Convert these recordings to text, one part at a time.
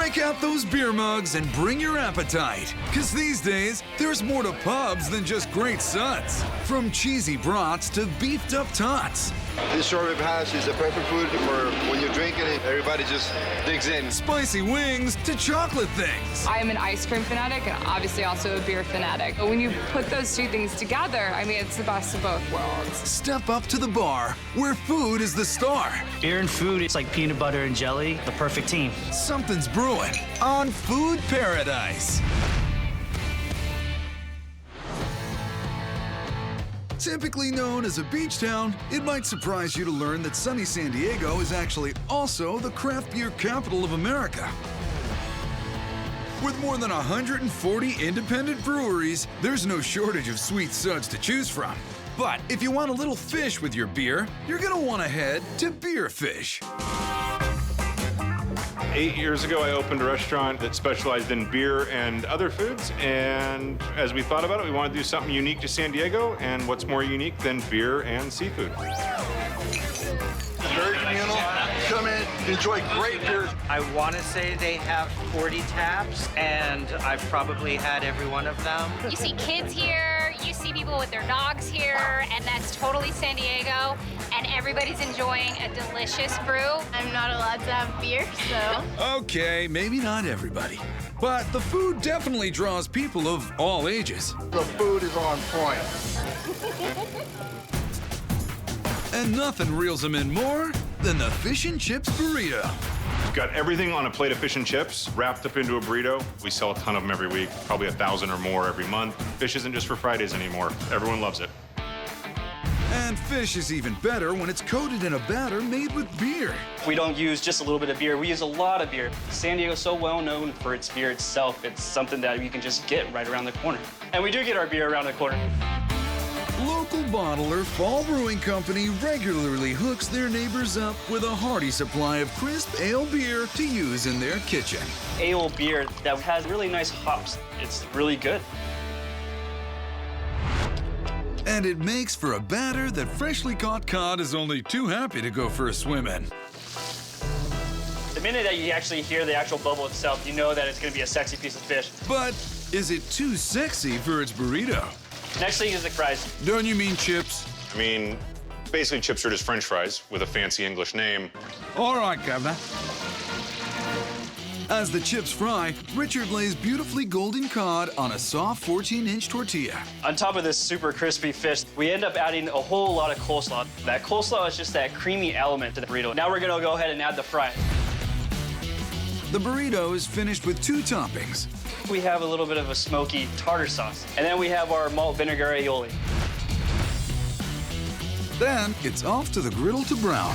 Break out those beer mugs and bring your appetite. Because these days, there's more to pubs than just great suds. From cheesy brats to beefed up tots. This short hash is the perfect food for when you're drinking it. Everybody just digs in. Spicy wings to chocolate things. I am an ice cream fanatic and obviously also a beer fanatic. But when you put those two things together, I mean, it's the best of both worlds. Step up to the bar where food is the star. Beer and food, it's like peanut butter and jelly, the perfect team. Something's brewing on Food Paradise. Typically known as a beach town, it might surprise you to learn that sunny San Diego is actually also the craft beer capital of America. With more than 140 independent breweries, there's no shortage of sweet suds to choose from. But if you want a little fish with your beer, you're gonna want to head to Beer Fish. 8 years ago, I opened a restaurant that specialized in beer and other foods. And as we thought about it, we wanted to do something unique to San Diego. And what's more unique than beer and seafood? Very communal. Come in, enjoy great beer. I want to say they have 40 taps, and I've probably had every one of them. You see kids here, you see people with their dogs here, and that's totally San Diego. And everybody's enjoying a delicious brew. I'm not allowed to have beer, so. Okay, maybe not everybody. But the food definitely draws people of all ages. The food is on point. And nothing reels them in more than the fish and chips burrito. We've got everything on a plate of fish and chips wrapped up into a burrito. We sell a ton of them every week, probably 1,000 or more every month. Fish isn't just for Fridays anymore. Everyone loves it. And fish is even better when it's coated in a batter made with beer. We don't use just a little bit of beer, we use a lot of beer. San Diego's so well known for its beer itself, it's something that you can just get right around the corner. And we do get our beer around the corner. Local bottler Fall Brewing Company regularly hooks their neighbors up with a hearty supply of crisp ale beer to use in their kitchen. Ale beer that has really nice hops. It's really good. And it makes for a batter that freshly caught cod is only too happy to go for a swim in. The minute that you actually hear the actual bubble itself, you know that it's going to be a sexy piece of fish. But is it too sexy for its burrito? Next thing is the fries. Don't you mean chips? I mean, basically chips are just French fries with a fancy English name. All right, Governor. As the chips fry, Richard lays beautifully golden cod on a soft 14-inch tortilla. On top of this super crispy fish, we end up adding a whole lot of coleslaw. That coleslaw is just that creamy element to the burrito. Now we're gonna go ahead and add the fries. The burrito is finished with 2 toppings. We have a little bit of a smoky tartar sauce. And then we have our malt vinegar aioli. Then it's off to the griddle to brown.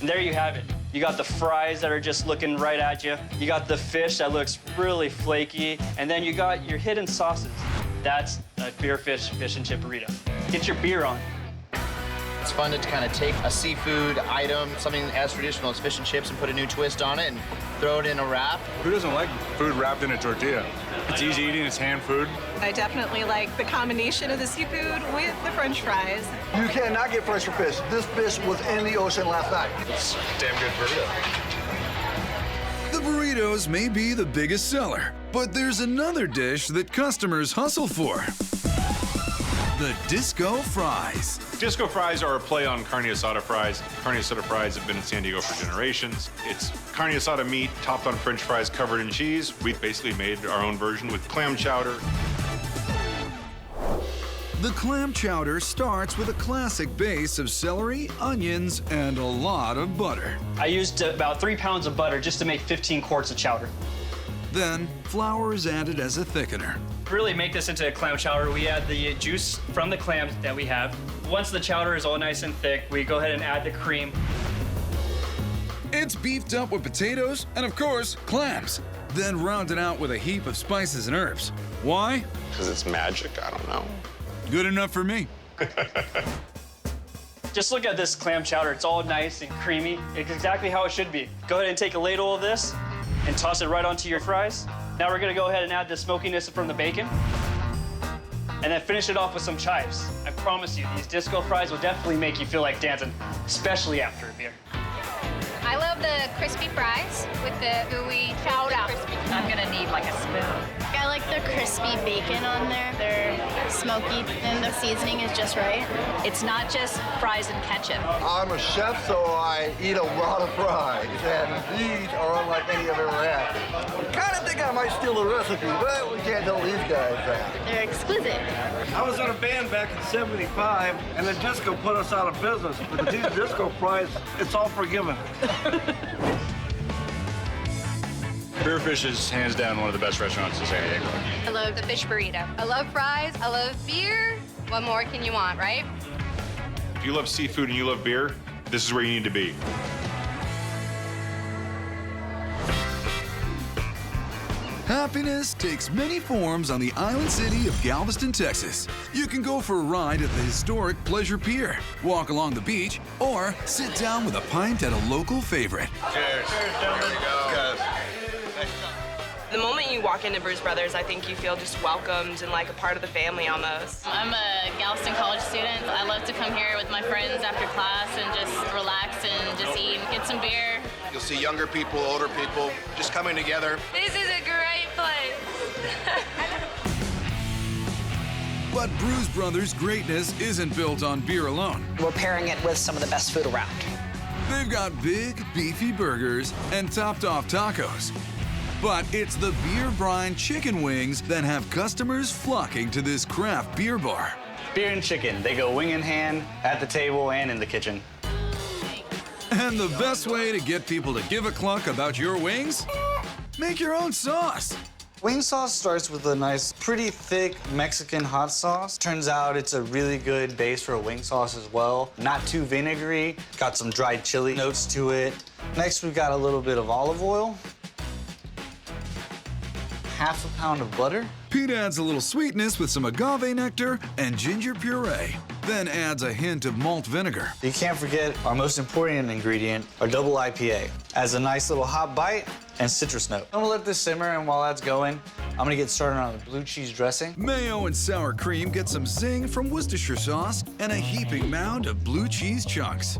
And there you have it. You got the fries that are just looking right at you. You got the fish that looks really flaky. And then you got your hidden sauces. That's a beer fish and chip burrito. Get your beer on. It's fun to kind of take a seafood item, something as traditional as fish and chips, and put a new twist on it and throw it in a wrap. Who doesn't like food wrapped in a tortilla? It's easy eating, it's hand food. I definitely like the combination of the seafood with the French fries. You cannot get fresher fish. This fish was in the ocean last night. It's a damn good burrito. The burritos may be the biggest seller, but there's another dish that customers hustle for. The disco fries. Disco fries are a play on carne asada fries. Carne asada fries have been in San Diego for generations. It's carne asada meat topped on French fries covered in cheese. We basically made our own version with clam chowder. The clam chowder starts with a classic base of celery, onions, and a lot of butter. I used about 3 pounds of butter just to make 15 quarts of chowder. Then, flour is added as a thickener. To really make this into a clam chowder, we add the juice from the clams that we have. Once the chowder is all nice and thick, we go ahead and add the cream. It's beefed up with potatoes and, of course, clams. Then rounded out with a heap of spices and herbs. Why? Because it's magic, I don't know. Good enough for me. Just look at this clam chowder. It's all nice and creamy. It's exactly how it should be. Go ahead and take a ladle of this and toss it right onto your fries. Now we're gonna go ahead and add the smokiness from the bacon. And then finish it off with some chives. I promise you, these disco fries will definitely make you feel like dancing, especially after a beer. I love the crispy fries with the gooey chowder. I'm gonna need like a spoon. I like the crispy bacon on there. They're smoky and the seasoning is just right. It's not just fries and ketchup. I'm a chef, so I eat a lot of fries, and these are unlike any I've ever had. I kind of think I might steal a recipe, but we can't tell these guys that. They're exquisite. I was in a band back in '75, and the disco put us out of business. But these disco fries, it's all forgiven. Beerfish is hands down one of the best restaurants in San Diego. I love the fish burrito. I love fries. I love beer. What more can you want, right? If you love seafood and you love beer, this is where you need to be. Happiness takes many forms on the island city of Galveston, Texas. You can go for a ride at the historic Pleasure Pier, walk along the beach, or sit down with a pint at a local favorite. Cheers. There you go. The moment you walk into Bruce Brothers, I think you feel just welcomed and like a part of the family almost. I'm a Galveston college student. I love to come here with my friends after class and just relax and just eat, get some beer. You'll see younger people, older people, just coming together. This is a great place. But Bruce Brothers' greatness isn't built on beer alone. We're pairing it with some of the best food around. They've got big, beefy burgers and topped-off tacos. But it's the beer brine chicken wings that have customers flocking to this craft beer bar. Beer and chicken, they go wing in hand, at the table, and in the kitchen. And the best way to get people to give a cluck about your wings? Make your own sauce. Wing sauce starts with a nice, pretty thick Mexican hot sauce. Turns out it's a really good base for a wing sauce as well. Not too vinegary, got some dried chili notes to it. Next, we've got a little bit of olive oil. Half a pound of butter. Pete adds a little sweetness with some agave nectar and ginger puree. Then adds a hint of malt vinegar. You can't forget our most important ingredient, our double IPA. Adds a nice little hot bite and citrus note. I'm gonna let this simmer, and while that's going, I'm gonna get started on the blue cheese dressing. Mayo and sour cream get some zing from Worcestershire sauce and a heaping mound of blue cheese chunks.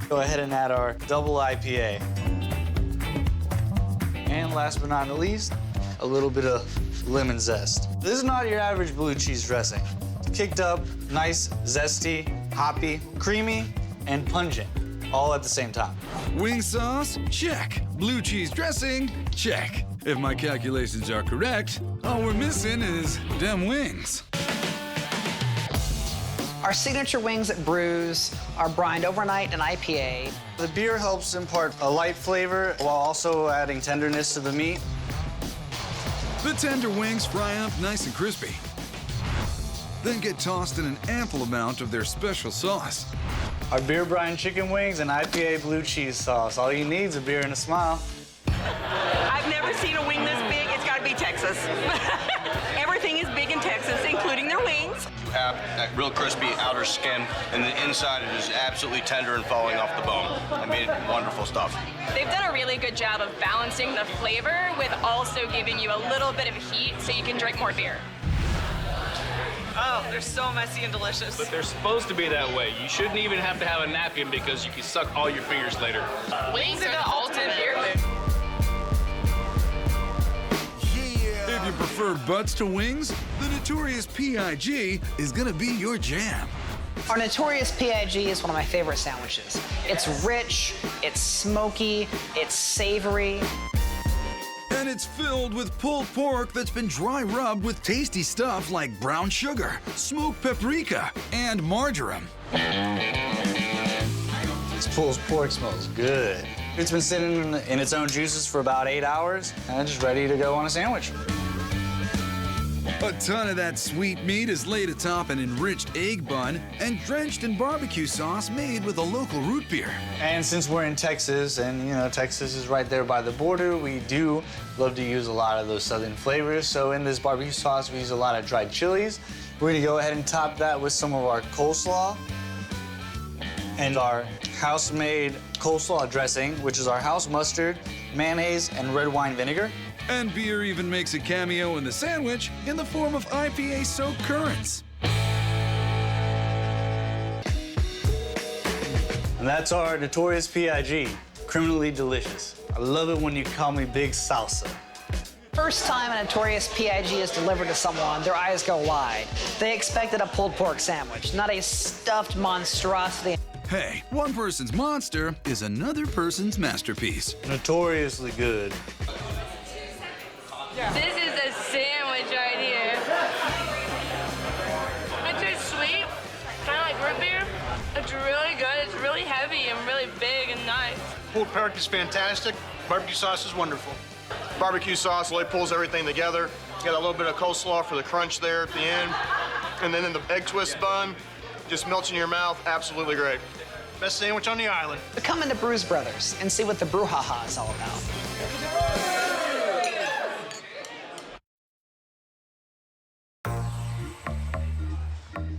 Go ahead and add our double IPA. And last but not least, a little bit of lemon zest. This is not your average blue cheese dressing. Kicked up, nice, zesty, hoppy, creamy, and pungent, all at the same time. Wing sauce? Check. Blue cheese dressing? Check. If my calculations are correct, all we're missing is them wings. Our signature wings at Brews are brined overnight in IPA. The beer helps impart a light flavor while also adding tenderness to the meat. The tender wings fry up nice and crispy. Then get tossed in an ample amount of their special sauce. Our beer brine chicken wings and IPA blue cheese sauce. All you need is a beer and a smile. I've never seen a wing this big. It's got to be Texas. Everything is big in Texas, including their wings. You have that real crispy outer skin, and the inside it is absolutely tender and falling off the bone. I mean, wonderful stuff. They've done a really good job of balancing the flavor with also giving you a little bit of heat so you can drink more beer. Oh, they're so messy and delicious. But they're supposed to be that way. You shouldn't even have to have a napkin because you can suck all your fingers later. Wings are the ultimate beer food. If you prefer butts to wings, the Notorious P.I.G. is gonna be your jam. Our Notorious P.I.G. is one of my favorite sandwiches. It's rich, it's smoky, it's savory. And it's filled with pulled pork that's been dry rubbed with tasty stuff like brown sugar, smoked paprika, and marjoram. This pulled pork smells good. It's been sitting in its own juices for about 8 hours, and it's just ready to go on a sandwich. A ton of that sweet meat is laid atop an enriched egg bun and drenched in barbecue sauce made with a local root beer. And since we're in Texas, and you know, Texas is right there by the border, we do love to use a lot of those southern flavors. So in this barbecue sauce, we use a lot of dried chilies. We're gonna go ahead and top that with some of our coleslaw and our house-made coleslaw dressing, which is our house mustard, mayonnaise, and red wine vinegar. And beer even makes a cameo in the sandwich in the form of IPA-soaked currants. And that's our notorious PIG, criminally delicious. I love it when you call me Big Salsa. First time a notorious PIG is delivered to someone, their eyes go wide. They expected a pulled pork sandwich, not a stuffed monstrosity. Hey, one person's monster is another person's masterpiece. Notoriously good. This is a sandwich right here. It's just sweet, kind of like root beer. It's really good. It's really heavy and really big and nice. Pulled pork is fantastic. Barbecue sauce is wonderful. Barbecue sauce really pulls everything together. You got a little bit of coleslaw for the crunch there at the end. And then in the egg twist bun, just melts in your mouth. Absolutely great. Best sandwich on the island. Come into Brews Brothers and see what the brouhaha is all about.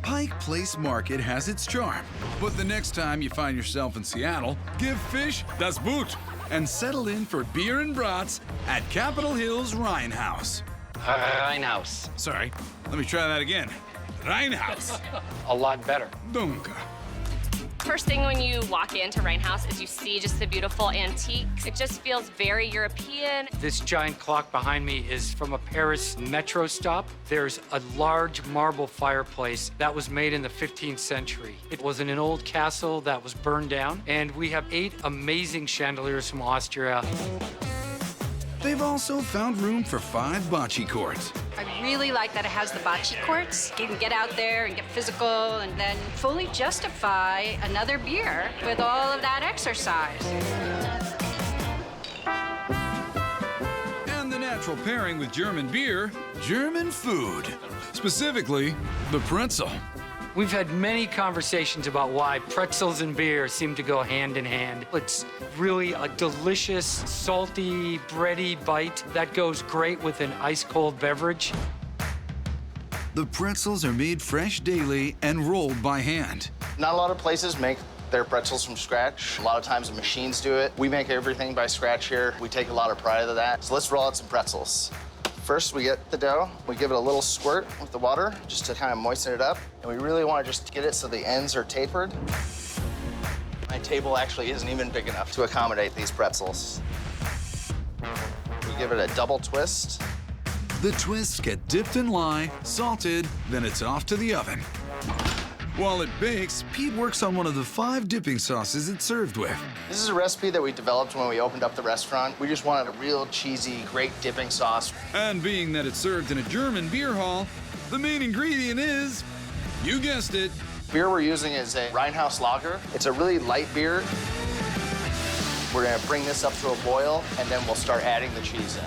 Pike Place Market has its charm, but the next time you find yourself in Seattle, give fish das Boot and settle in for beer and brats at Capitol Hill's Rheinhaus. Rheinhaus. Sorry, let me try that again. Rheinhaus. A lot better. Dunka. First thing when you walk into Rheinhaus is you see just the beautiful antiques. It just feels very European. This giant clock behind me is from a Paris metro stop. There's a large marble fireplace that was made in the 15th century. It was in an old castle that was burned down, and we have 8 amazing chandeliers from Austria. They've also found room for 5 bocce courts. I really like that it has the bocce courts. You can get out there and get physical and then fully justify another beer with all of that exercise. And the natural pairing with German beer, German food. Specifically, the pretzel. We've had many conversations about why pretzels and beer seem to go hand in hand. It's really a delicious, salty, bready bite that goes great with an ice-cold beverage. The pretzels are made fresh daily and rolled by hand. Not a lot of places make their pretzels from scratch. A lot of times the machines do it. We make everything by scratch here. We take a lot of pride in that. So let's roll out some pretzels. First, we get the dough. We give it a little squirt with the water just to kind of moisten it up. And we really want to just get it so the ends are tapered. My table actually isn't even big enough to accommodate these pretzels. We give it a double twist. The twists get dipped in lye, salted, then it's off to the oven. While it bakes, Pete works on one of the 5 dipping sauces it's served with. This is a recipe that we developed when we opened up the restaurant. We just wanted a real cheesy, great dipping sauce. And being that it's served in a German beer hall, the main ingredient is, you guessed it, Beer we're using is a Rheinhaus Lager. It's a really light beer. We're gonna bring this up to a boil, and then we'll start adding the cheese in.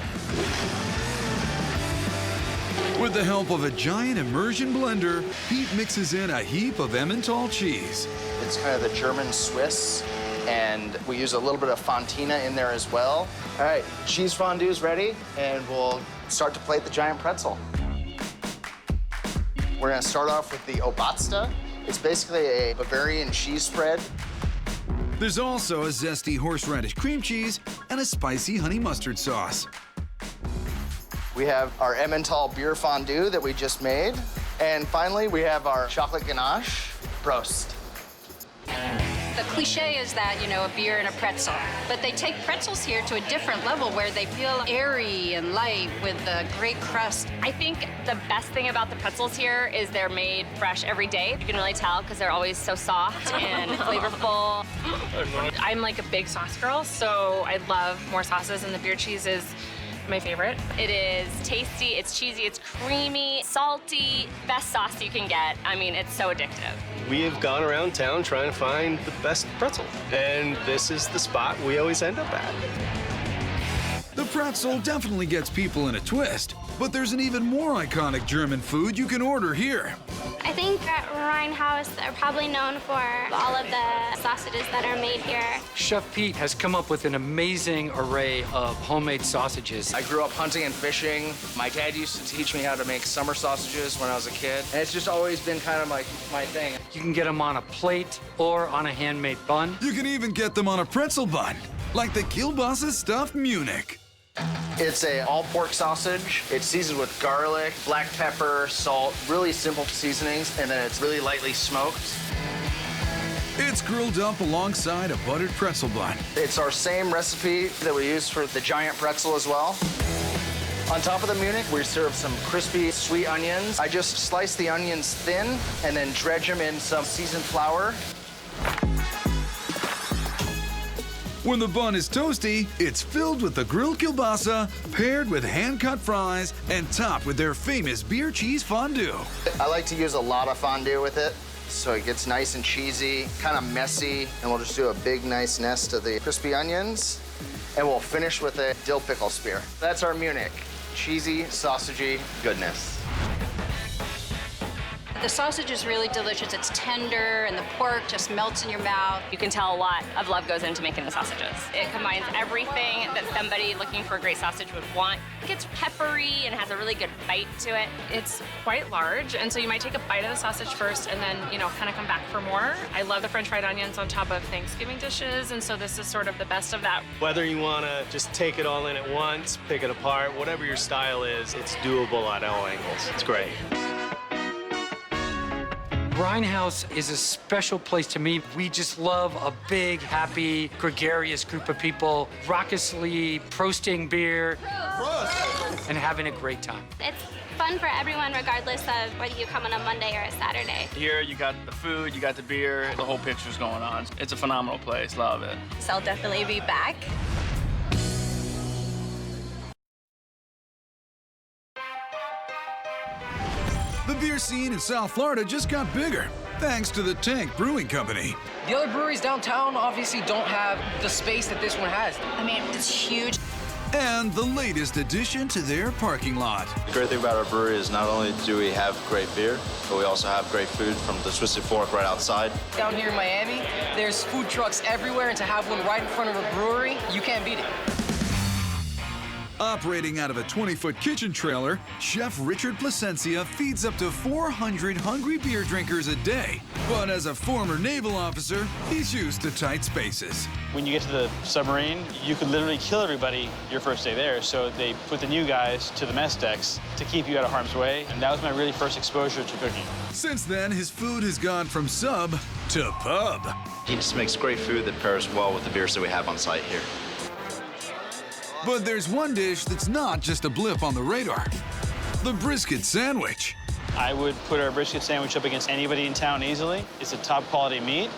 With the help of a giant immersion blender, Pete mixes in a heap of Emmental cheese. It's kind of the German Swiss, and we use a little bit of Fontina in there as well. All right, cheese fondue's ready, and we'll start to plate the giant pretzel. We're gonna start off with the Obatsta. It's basically a Bavarian cheese spread. There's also a zesty horseradish cream cheese and a spicy honey mustard sauce. We have our Emmental beer fondue that we just made. And finally, we have our chocolate ganache. Prost. The cliche is that, you know, a beer and a pretzel. But they take pretzels here to a different level where they feel airy and light with the great crust. I think the best thing about the pretzels here is they're made fresh every day. You can really tell because they're always so soft and flavorful. I'm like a big sauce girl, so I love more sauces, and the beer cheese is my favorite. It is tasty, it's cheesy, it's creamy, salty, best sauce you can get. I mean, it's so addictive. We have gone around town trying to find the best pretzel, and this is the spot we always end up at. The pretzel definitely gets people in a twist, but there's an even more iconic German food you can order here. I think at Rheinhaus, they're probably known for all of the sausages that are made here. Chef Pete has come up with an amazing array of homemade sausages. I grew up hunting and fishing. My dad used to teach me how to make summer sausages when I was a kid. And it's just always been kind of like my thing. You can get them on a plate or on a handmade bun. You can even get them on a pretzel bun, like the Kielbasa stuffed Munich. It's a all-pork sausage. It's seasoned with garlic, black pepper, salt, really simple seasonings, and then it's really lightly smoked. It's grilled up alongside a buttered pretzel bun. It's our same recipe that we use for the giant pretzel as well. On top of the Munich, we serve some crispy sweet onions. I just slice the onions thin and then dredge them in some seasoned flour. When the bun is toasty, it's filled with the grilled kielbasa, paired with hand-cut fries, and topped with their famous beer cheese fondue. I like to use a lot of fondue with it, so it gets nice and cheesy, kind of messy, and we'll just do a big, nice nest of the crispy onions, and we'll finish with a dill pickle spear. That's our Munich. Cheesy, sausagey goodness. The sausage is really delicious. It's tender, and the pork just melts in your mouth. You can tell a lot of love goes into making the sausages. It combines everything that somebody looking for a great sausage would want. It gets peppery and has a really good bite to it. It's quite large, and so you might take a bite of the sausage first and then, kind of come back for more. I love the French fried onions on top of Thanksgiving dishes, and so this is sort of the best of that. Whether you want to just take it all in at once, pick it apart, whatever your style is, it's doable at all angles. It's great. Grindhouse is a special place to me. We just love a big, happy, gregarious group of people, raucously proasting beer, and having a great time. It's fun for everyone, regardless of whether you come on a Monday or a Saturday. Here, you got the food, you got the beer, the whole picture's going on. It's a phenomenal place. Love it. So I'll definitely be back. The beer scene in South Florida just got bigger, thanks to the Tank Brewing Company. The other breweries downtown obviously don't have the space that this one has. I mean, it's huge. And the latest addition to their parking lot. The great thing about our brewery is not only do we have great beer, but we also have great food from the Twisted Fork right outside. Down here in Miami, there's food trucks everywhere, and to have one right in front of a brewery, you can't beat it. Operating out of a 20-foot kitchen trailer, Chef Richard Placencia feeds up to 400 hungry beer drinkers a day. But as a former naval officer, he's used to tight spaces. When you get to the submarine, you could literally kill everybody your first day there. So they put the new guys to the mess decks to keep you out of harm's way. And that was my really first exposure to cooking. Since then, his food has gone from sub to pub. He just makes great food that pairs well with the beers that we have on site here. But there's one dish that's not just a blip on the radar. The brisket sandwich. I would put our brisket sandwich up against anybody in town easily. It's a top quality meat.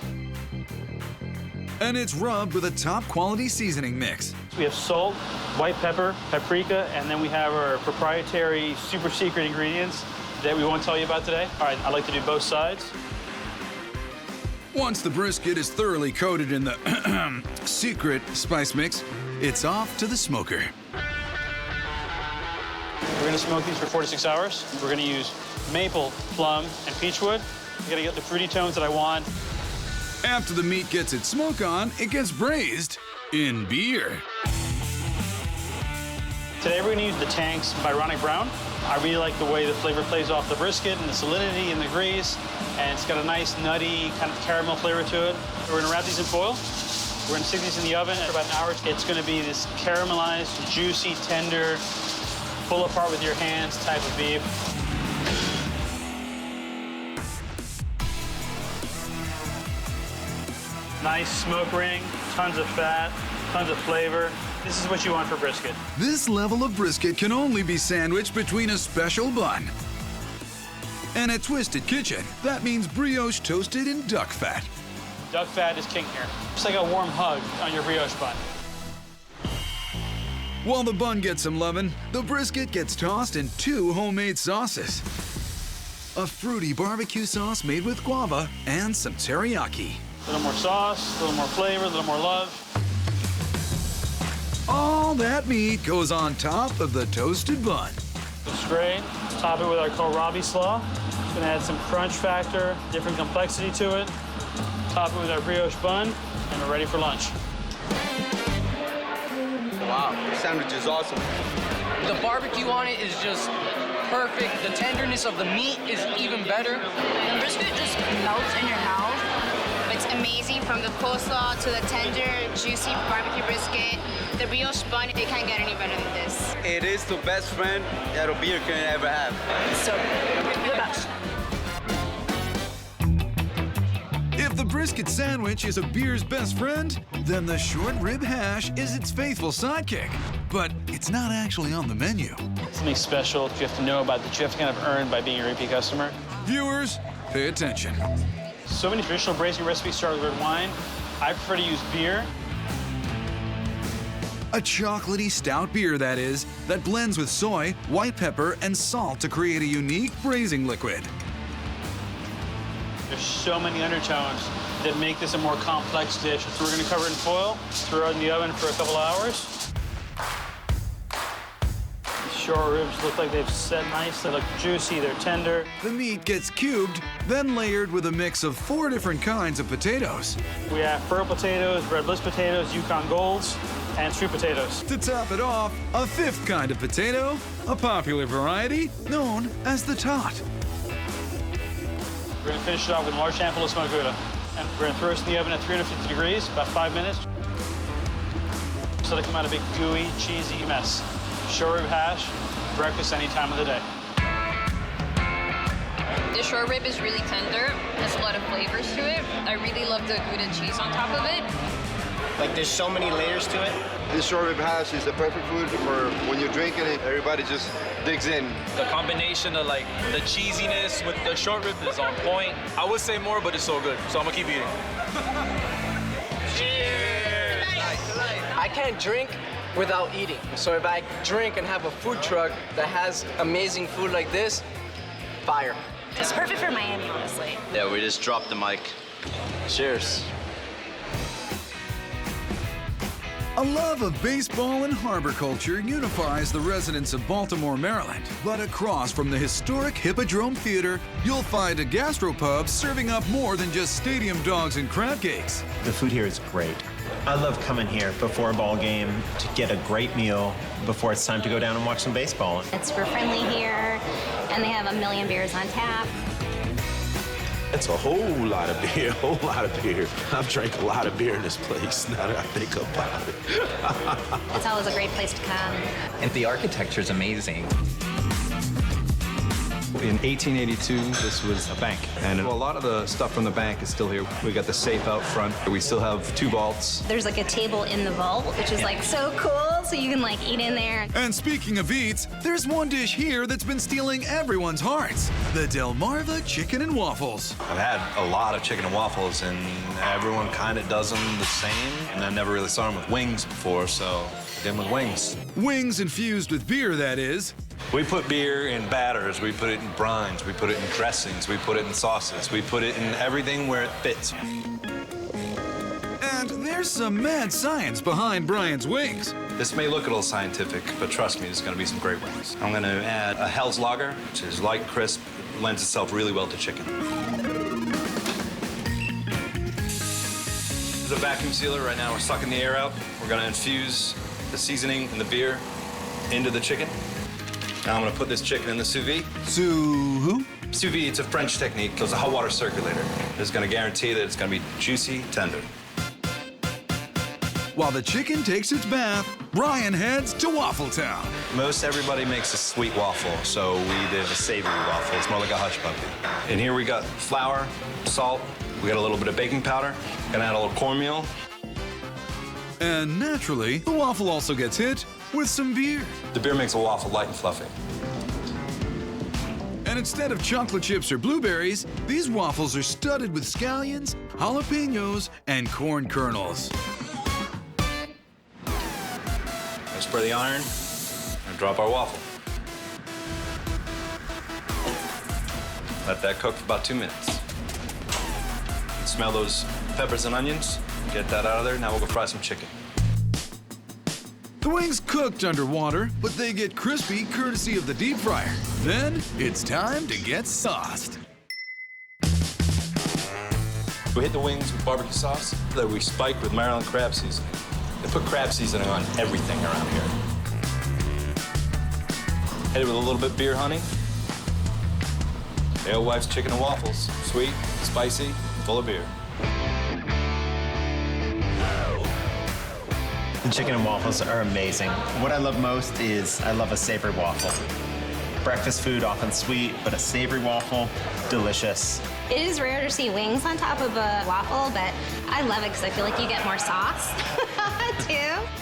And it's rubbed with a top quality seasoning mix. We have salt, white pepper, paprika, and then we have our proprietary super secret ingredients that we won't tell you about today. All right, I like to do both sides. Once the brisket is thoroughly coated in the secret spice mix, it's off to the smoker. We're gonna smoke these for 4 to 6 hours. We're gonna use maple, plum, and peachwood. We're gonna get the fruity tones that I want. After the meat gets its smoke on, it gets braised in beer. Today we're gonna use the Tank's Byronic Brown. I really like the way the flavor plays off the brisket and the salinity and the grease, and it's got a nice nutty kind of caramel flavor to it. We're gonna wrap these in foil. We're gonna stick these in the oven for about an hour. It's gonna be this caramelized, juicy, tender, pull apart with your hands type of beef. Nice smoke ring, tons of fat, tons of flavor. This is what you want for brisket. This level of brisket can only be sandwiched between a special bun and a twisted kitchen. That means brioche toasted in duck fat. Duck fat is king here. It's like a warm hug on your brioche bun. While the bun gets some lovin', the brisket gets tossed in 2 homemade sauces. A fruity barbecue sauce made with guava and some teriyaki. A little more sauce, a little more flavor, a little more love. All that meat goes on top of the toasted bun. It's great. Top it with our kohlrabi slaw. It's gonna add some crunch factor, different complexity to it. Top it with our brioche bun, and we're ready for lunch. Wow, the sandwich is awesome. The barbecue on it is just perfect. The tenderness of the meat is even better. The brisket just melts in your mouth. It's amazing, from the coleslaw to the tender, juicy barbecue brisket. The brioche bun, they can't get any better than this. It is the best friend that a beer can ever have. So, the best. If the brisket sandwich is a beer's best friend, then the short rib hash is its faithful sidekick. But it's not actually on the menu. Something special you have to know about that you have to kind of earn by being a repeat customer. Viewers, pay attention. So many traditional braising recipes start with red wine. I prefer to use beer. A chocolatey stout beer, that is, that blends with soy, white pepper, and salt to create a unique braising liquid. There's so many undertones that make this a more complex dish. So we're going to cover it in foil, throw it in the oven for a couple hours. Short ribs look like they've set nice. They look juicy, they're tender. The meat gets cubed, then layered with a mix of 4 different kinds of potatoes. We have furrow potatoes, red bliss potatoes, Yukon Golds, and sweet potatoes. To top it off, a 5th kind of potato, a popular variety known as the tot. We're going to finish it off with a large handful of smoked Gouda. And we're going to throw this in the oven at 350 degrees, about 5 minutes. So they come out a big gooey, cheesy mess. Short rib hash, breakfast any time of the day. The short rib is really tender, has a lot of flavors to it. I really love the Gouda cheese on top of it. Like, there's so many layers to it. This short rib hash is the perfect food for when you're drinking it. Everybody just digs in. The combination of like the cheesiness with the short rib is on point. I would say more, but it's so good, so I'm gonna keep eating. Cheers! I can't drink without eating. So if I drink and have a food truck that has amazing food like this, fire. It's perfect for Miami, honestly. Yeah, we just dropped the mic. Cheers. A love of baseball and harbor culture unifies the residents of Baltimore, Maryland. But across from the historic Hippodrome Theater, you'll find a gastropub serving up more than just stadium dogs and crab cakes. The food here is great. I love coming here before a ball game to get a great meal before it's time to go down and watch some baseball. It's super friendly here, and they have a million beers on tap. It's a whole lot of beer, a whole lot of beer. I've drank a lot of beer in this place, now that I think about it. It's always a great place to come. And the architecture is amazing. In 1882, this was a bank, and a lot of the stuff from the bank is still here. We got the safe out front. We still have 2 vaults. There's like a table in the vault, which is like so cool, so you can like eat in there. And speaking of eats, there's one dish here that's been stealing everyone's hearts: the Delmarva chicken and waffles. I've had a lot of chicken and waffles, and everyone kind of does them the same. And I never really saw them with wings before, so I did them with wings. Wings infused with beer, that is. We put beer in batters, we put it in brines, we put it in dressings, we put it in sauces, we put it in everything where it fits. And there's some mad science behind Brian's wings. This may look a little scientific, but trust me, there's gonna be some great wings. I'm gonna add a Hell's Lager, which is light, crisp, lends itself really well to chicken. This is a vacuum sealer. Right now we're sucking the air out. We're gonna infuse the seasoning and the beer into the chicken. Now I'm gonna put this chicken in the sous vide. Sous vide, it's a French technique. It's a hot water circulator. It's gonna guarantee that it's gonna be juicy, tender. While the chicken takes its bath, Brian heads to Waffle Town. Most everybody makes a sweet waffle, so we did a savory waffle. It's more like a hush puppy. And here we got flour, salt, we got a little bit of baking powder, gonna add a little cornmeal. And naturally, the waffle also gets hit with some beer. The beer makes a waffle light and fluffy. And instead of chocolate chips or blueberries, these waffles are studded with scallions, jalapenos, and corn kernels. Let's spread the iron and drop our waffle. Let that cook for about 2 minutes. Smell those peppers and onions. Get that out of there. Now we'll go fry some chicken. The wings cooked underwater, but they get crispy courtesy of the deep fryer. Then it's time to get sauced. We hit the wings with barbecue sauce that we spike with Maryland crab seasoning. They put crab seasoning on everything around here. Hit it with a little bit of beer honey. Alewives chicken and waffles. Sweet, spicy, full of beer. The chicken and waffles are amazing. What I love most is I love a savory waffle. Breakfast food, often sweet, but a savory waffle, delicious. It is rare to see wings on top of a waffle, but I love it because I feel like you get more sauce, too.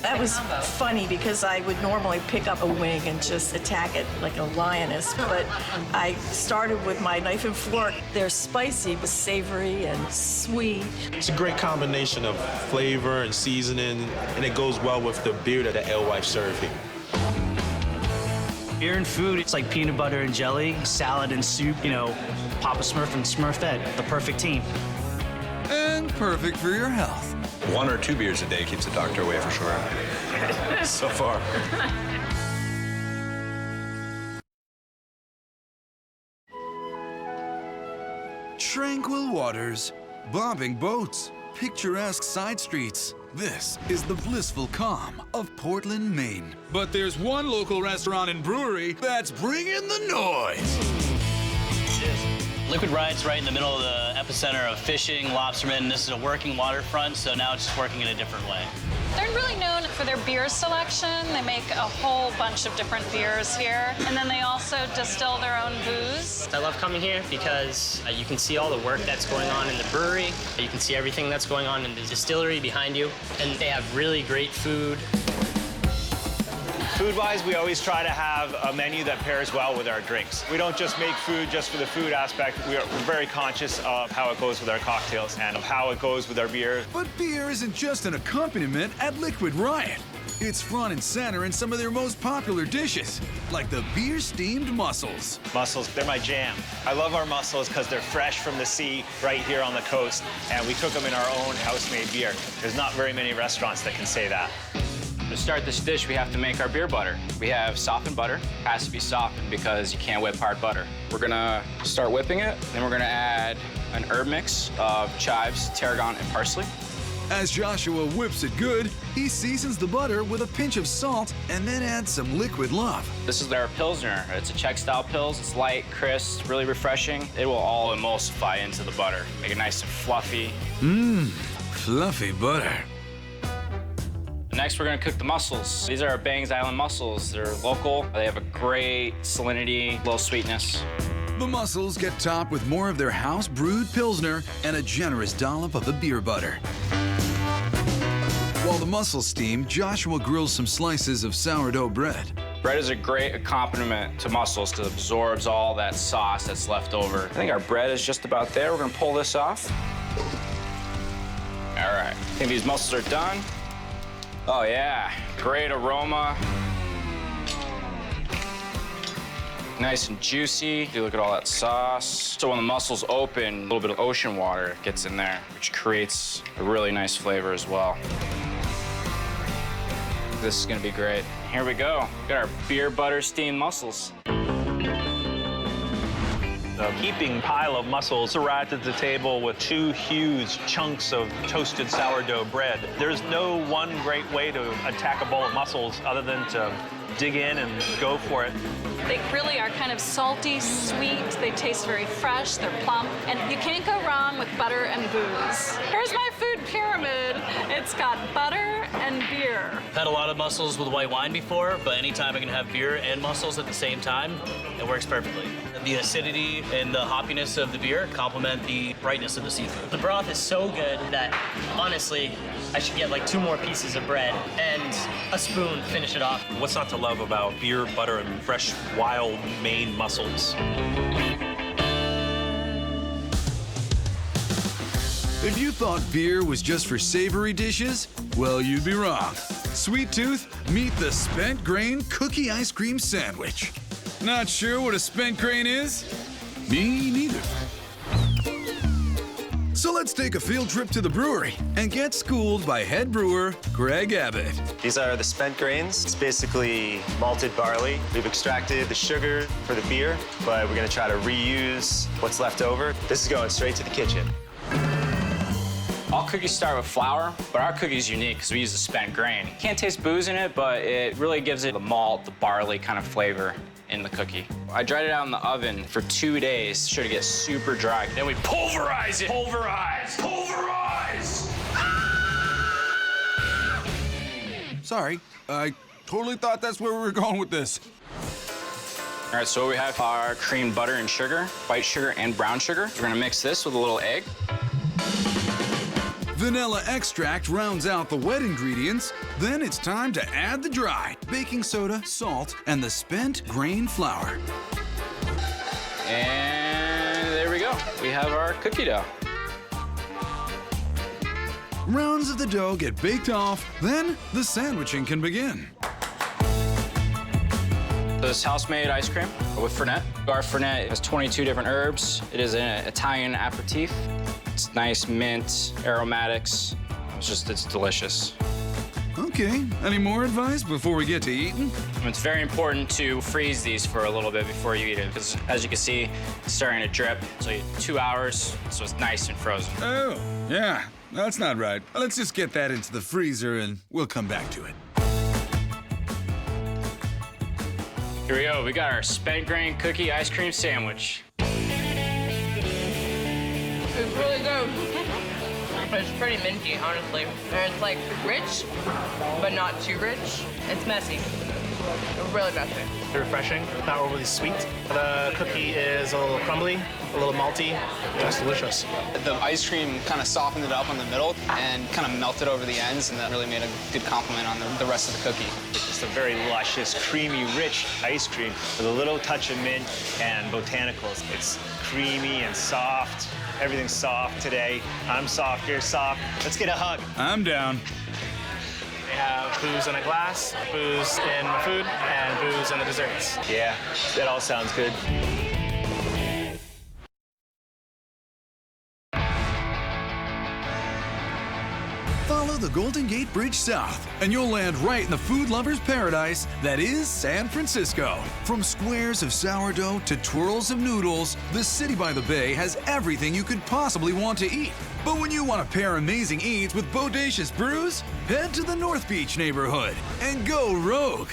That was funny because I would normally pick up a wing and just attack it like a lioness, but I started with my knife and fork. They're spicy, but savory and sweet. It's a great combination of flavor and seasoning, and it goes well with the beer that the alewife serve here. Beer and food, it's like peanut butter and jelly, salad and soup, you know, Papa Smurf and Smurfette, the perfect team. And perfect for your health. 1 or 2 beers a day keeps the doctor away for sure. So far. Tranquil waters, bobbing boats, picturesque side streets. This is the blissful calm of Portland, Maine. But there's one local restaurant and brewery that's bringing the noise. Liquid Riot's right in the middle of the epicenter of fishing, lobstermen. This is a working waterfront, so now it's just working in a different way. They're really known for their beer selection. They make a whole bunch of different beers here. And then they also distill their own booze. I love coming here because you can see all the work that's going on in the brewery. You can see everything that's going on in the distillery behind you. And they have really great food. Food-wise, we always try to have a menu that pairs well with our drinks. We don't just make food just for the food aspect. We're very conscious of how it goes with our cocktails and of how it goes with our beer. But beer isn't just an accompaniment at Liquid Riot. It's front and center in some of their most popular dishes, like the beer-steamed mussels. Mussels, they're my jam. I love our mussels because they're fresh from the sea right here on the coast, and we cook them in our own house-made beer. There's not very many restaurants that can say that. To start this dish, we have to make our beer butter. We have softened butter. It has to be softened because you can't whip hard butter. We're gonna start whipping it, then we're gonna add an herb mix of chives, tarragon, and parsley. As Joshua whips it good, he seasons the butter with a pinch of salt and then adds some liquid love. This is our Pilsner. It's a Czech-style Pils. It's light, crisp, really refreshing. It will all emulsify into the butter, make it nice and fluffy. Mmm, fluffy butter. Next, we're gonna cook the mussels. These are our Bangs Island mussels. They're local. They have a great salinity, little sweetness. The mussels get topped with more of their house-brewed Pilsner and a generous dollop of the beer butter. While the mussels steam, Joshua grills some slices of sourdough bread. Bread is a great accompaniment to mussels because it absorbs all that sauce that's left over. I think our bread is just about there. We're gonna pull this off. All right, I think these mussels are done. Oh yeah, great aroma. Nice and juicy. You look at all that sauce. So when the mussels open, a little bit of ocean water gets in there, which creates a really nice flavor as well. This is gonna be great. Here we go. We got our beer butter steamed mussels. A heaping pile of mussels arrived at the table with 2 huge chunks of toasted sourdough bread. There's no one great way to attack a bowl of mussels other than to dig in and go for it. They really are kind of salty, sweet. They taste very fresh. They're plump. And you can't go wrong with butter and booze. Here's my food pyramid. It's got butter and beer. I've had a lot of mussels with white wine before, but anytime I can have beer and mussels at the same time, it works perfectly. The acidity and the hoppiness of the beer complement the brightness of the seafood. The broth is so good that, honestly, I should get like 2 more pieces of bread and a spoon to finish it off. What's not to love about beer, butter, and fresh, wild Maine mussels? If you thought beer was just for savory dishes, well, you'd be wrong. Sweet Tooth, meet the Spent Grain Cookie Ice Cream Sandwich. Not sure what a spent grain is? Me neither. So let's take a field trip to the brewery and get schooled by head brewer Greg Abbott. These are the spent grains. It's basically malted barley. We've extracted the sugar for the beer, but we're gonna try to reuse what's left over. This is going straight to the kitchen. All cookies start with flour, but our cookie's unique because we use the spent grain. Can't taste booze in it, but it really gives it the malt, the barley kind of flavor in the cookie. I dried it out in the oven for 2 days. Sure to get super dry. Then we pulverize it. Pulverize! Pulverize! Sorry, I totally thought that's where we were going with this. All right, so we have our cream butter and sugar, white sugar and brown sugar. We're gonna mix this with a little egg. Vanilla extract rounds out the wet ingredients. Then it's time to add the dry: baking soda, salt, and the spent grain flour. And there we go. We have our cookie dough. Rounds of the dough get baked off, then the sandwiching can begin. This house-made ice cream with Fernet. Our Fernet has 22 different herbs. It is an Italian aperitif. It's nice mint, aromatics. It's delicious. Okay, any more advice before we get to eating? It's very important to freeze these for a little bit before you eat it, because as you can see, it's starting to drip. So 2 hours, so it's nice and frozen. Oh, yeah, that's not right. Let's just get that into the freezer and we'll come back to it. Here we go. We got our spent grain cookie ice cream sandwich. It's really good. It's pretty minty, honestly. And it's like rich, but not too rich. It's messy. Really messy. Refreshing, not overly sweet. The cookie is a little crumbly, a little malty, just delicious. The ice cream kind of softened it up on the middle and kind of melted over the ends, and that really made a good complement on the rest of the cookie. It's just a very luscious, creamy, rich ice cream with a little touch of mint and botanicals. It's creamy and soft. Everything's soft today. I'm soft, you're soft. Let's get a hug. I'm down. They have booze in a glass, booze in the food, and booze in the desserts. Yeah, that all sounds good. Follow the Golden Gate Bridge south, and you'll land right in the food lover's paradise that is San Francisco. From squares of sourdough to twirls of noodles, the city by the bay has everything you could possibly want to eat. But when you want to pair amazing eats with bodacious brews, head to the North Beach neighborhood and go rogue.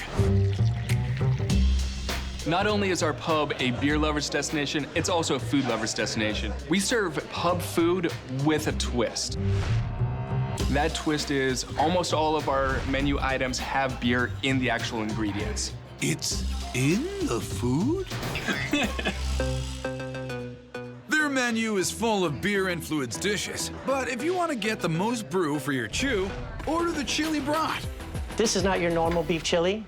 Not only is our pub a beer lover's destination, it's also a food lover's destination. We serve pub food with a twist. That twist is almost all of our menu items have beer in the actual ingredients. It's in the food? Their menu is full of beer-influenced dishes, but if you want to get the most brew for your chew, order the chili brat. This is not your normal beef chili.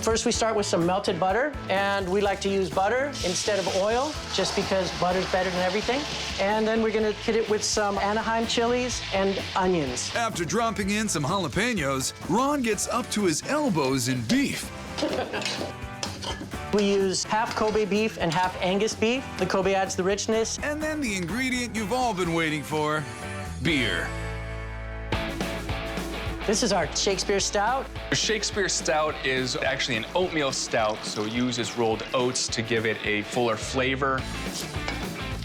First, we start with some melted butter, and we like to use butter instead of oil, just because butter's better than everything. And then we're gonna hit it with some Anaheim chilies and onions. After dropping in some jalapenos, Ron gets up to his elbows in beef. We use half Kobe beef and half Angus beef. The Kobe adds the richness. And then the ingredient you've all been waiting for, beer. This is our Shakespeare Stout. The Shakespeare Stout is actually an oatmeal stout, so it uses rolled oats to give it a fuller flavor.